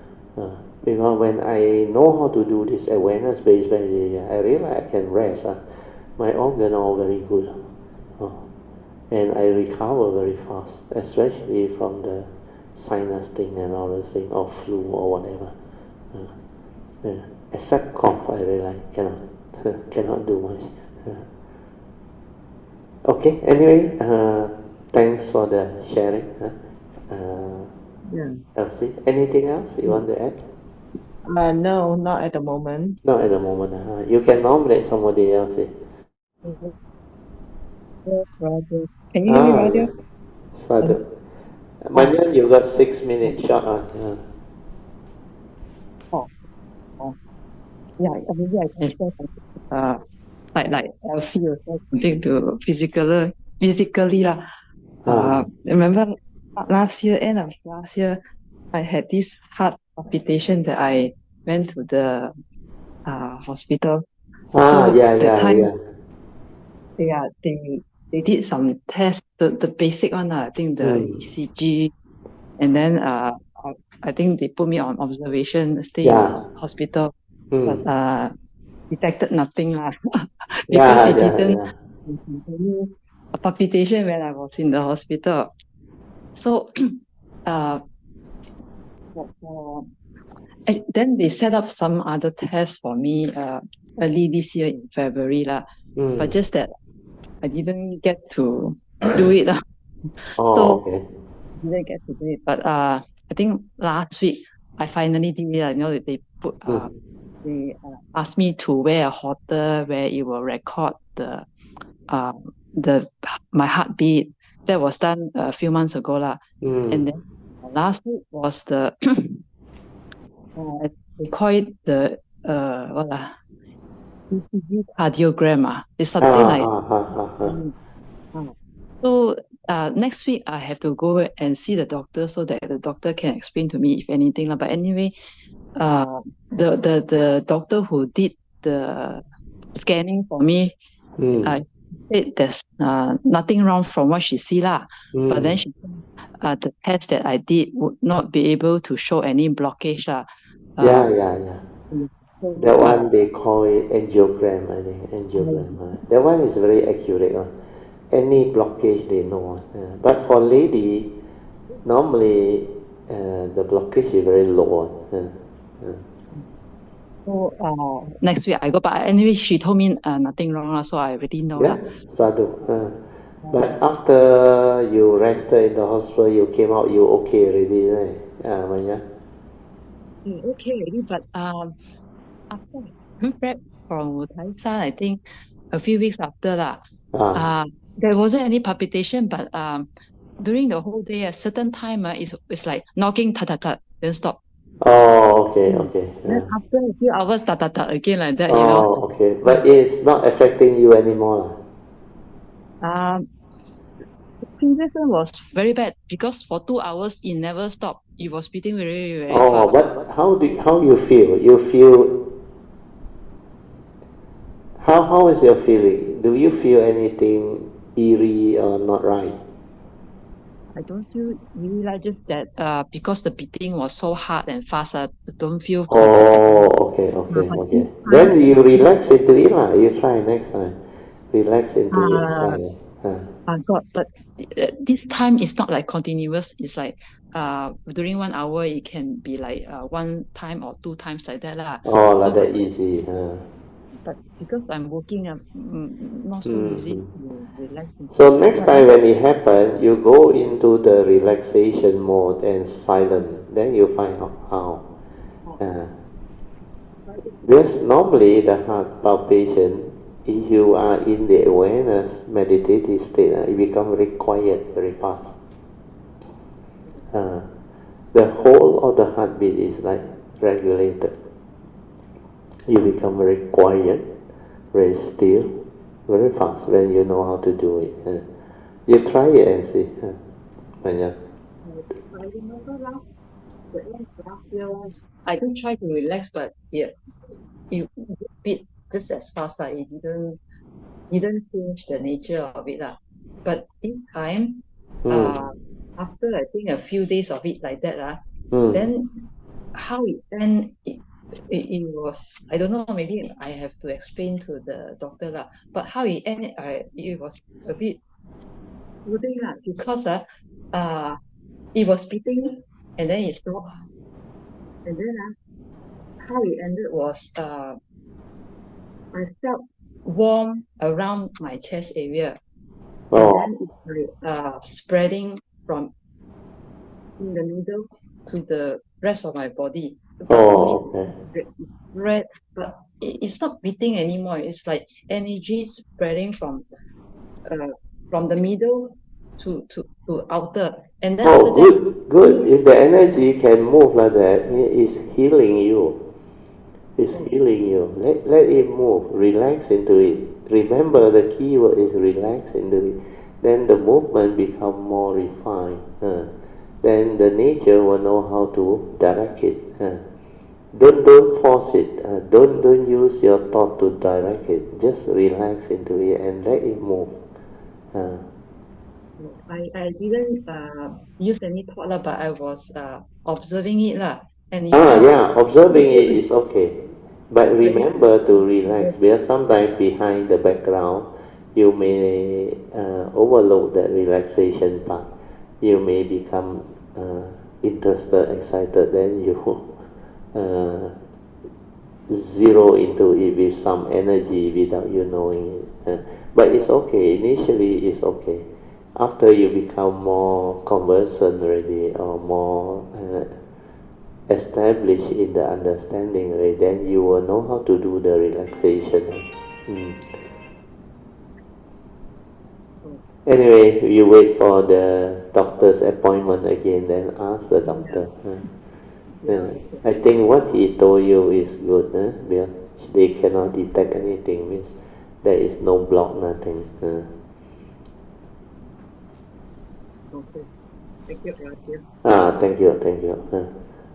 Because when I know how to do this awareness-based meditation, I realize I can rest. My organs are all very good. And I recover very fast, especially from the sinus thing and all those things, or flu or whatever. Except cough, I realize cannot do much. Okay, anyway, thanks for the sharing. Elsie, anything else you want to add? No, not at the moment. Not at the moment. You can nominate somebody else. Roger. Can you hear me, Roger? Sadhu. Mun Yuen, you got 6 minutes short on. Yeah, maybe I can share something. Like Elsie also something to physically lah. Remember end of last year, I had this heart palpitation that I went to the hospital. That time, they did some tests, the basic one, I think the ECG, and then I think they put me on observation, stay in the hospital, but detected nothing lah. Because it didn't continue a palpitation when I was in the hospital. So then they set up some other tests for me early this year in February lah. But just that I didn't get to do it lah. I didn't get to do it. But I think last week I finally did it. They put they asked me to wear a halter where it will record my heartbeat. That was done a few months ago lah. And then last week was the they call it the ECG cardiogram. It's something like so next week I have to go and see the doctor so that the doctor can explain to me if anything. But anyway, the doctor who did the scanning for me, said there's nothing wrong from what she see lah. But then she said the test that I did would not be able to show any blockage lah. That one they call it angiogram, I think. Angiogram. That one is very accurate one. Any blockage they know. But for lady, normally the blockage is very low. So next week I go, but anyway, she told me nothing wrong, so I already know. Yeah, sadhu. But after you rested in the hospital, you came out, you okay already, right? Manya? Okay already, but after I come back from Taishan, I think a few weeks after there wasn't any palpitation, but during the whole day, a certain time it's like knocking, ta ta ta, then stop. Oh, okay. Then after a few hours, ta ta ta again like that, Oh, okay. But it's not affecting you anymore. Um, the previous one was very bad because for 2 hours it never stopped. It was beating very, very fast. But how you feel? You feel how is your feeling? Do you feel anything eerie or not right? I don't feel really like just that because the beating was so hard and fast. I don't feel comfortable. Oh, okay. But this Then time, you relax into it lah. You try next time. Relax into it silent. God, but this time it's not like continuous. It's like during 1 hour it can be like one time or two times like that lah. Oh, like So, that easy. but because I'm working, I'm not so easy to relax. So next time when it happens, you go into the relaxation mode and silent. Then you find out how. Because normally the heart palpitation, if you are in the awareness meditative state, it becomes very quiet very fast. The whole of the heartbeat is like regulated. You become very quiet, very still, very fast when you know how to do it. You try it and see. Manya. I remember last year, I did try to relax, but yeah, it beat just as fast. It didn't change the nature of it. But this time, after I think a few days of it like that, then how it ended, it was, I don't know, maybe I have to explain to the doctor but how it ended, it was a bit soothing because it was beating and then it stopped. And then how it ended was I felt warm around my chest area. And then it's like spreading from in the middle to the rest of my body. Red, but it's not beating anymore. It's like energy spreading from the middle to outer. And then after that, good. If the energy can move like that, it's healing you. It's healing you. Let it move. Relax into it. Remember the key word is relax into it. Then the movement become more refined. Then the nature will know how to direct it. Don't force it. Don't use your thought to direct it. Just relax into it and let it move. I didn't use any thought but I was observing it and observing it is okay. But remember to relax, because sometimes behind the background you may overload that relaxation part. You may become interested, excited, then you zero into it with some energy without you knowing it. But it's okay. Initially it's okay. After you become more conversant already or more established in the understanding, right, then you will know how to do the relaxation. Anyway, you wait for the doctor's appointment again, then ask the doctor. I think what he told you is good, because they cannot detect anything, means there is no block, nothing. Okay. Thank you, Arthur. Thank you.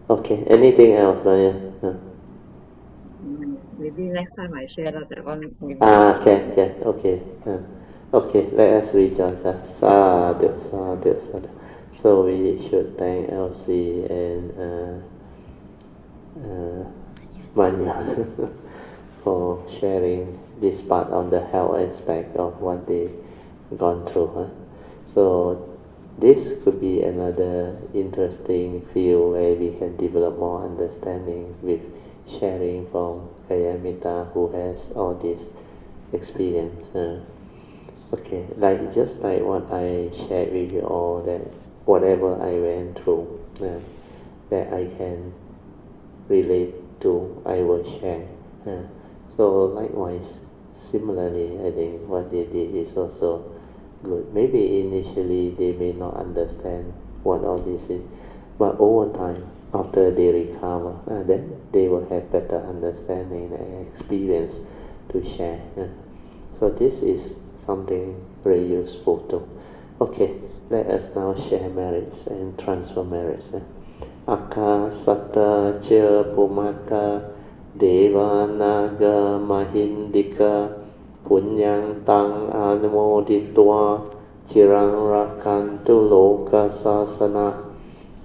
Okay, anything else, Maya? Maybe next time I share that one. Can. Okay. Okay, let us rejoice. Sadhu. So we should thank Elsie and Manya for sharing this part on the health aspect of what they gone through. So this could be another interesting field where we can develop more understanding with sharing from Kayamita, who has all this experience. Okay, just like what I shared with you all, that whatever I went through, that I can relate to, I will share. So likewise, similarly, I think what they did is also good. Maybe initially they may not understand what all this is, but over time, after they recover, then they will have better understanding and experience to share. So this is something very useful too. Okay, let us now share merits and transfer merits. Akasata cha pumata deva naga mahindika punyang tang anumoditwa chirang rakantu loka sasana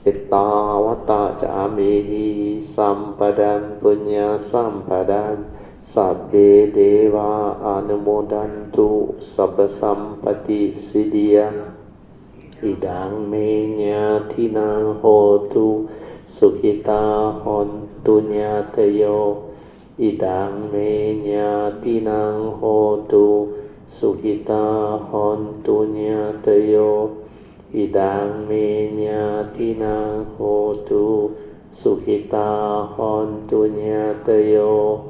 ittavata jamihi sampadan punya sampadan sabbe deva anumodantu sabba sampati siddhya idang menya tina hotu sukhita hontu nyatayo idang menya tinang hotu sukhita hontu nyatayo idang menya tinang hotu sukhita hontu nyatayo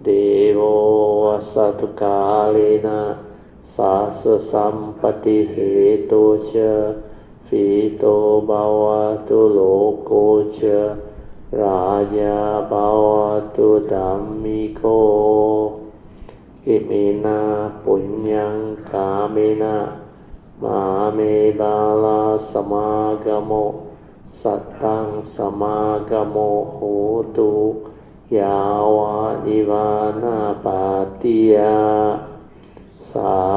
devo asatu kalena sasa sampati heto cha fito bhavatu loko cha raja bhavatu dhammiko imena punyang kamena mame bala samagamo satang samagamo hotu yawa nivana patiya sadhu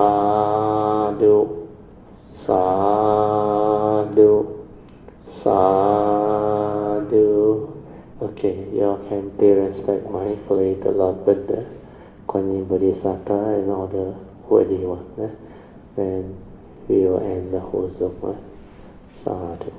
sadhu sadhu. Okay, you all can pay respect mindfully to Lord Buddha, Kuan Yin Bodhisattva, and all the worthy ones. Then we will end the whole Zumba. Sadhu.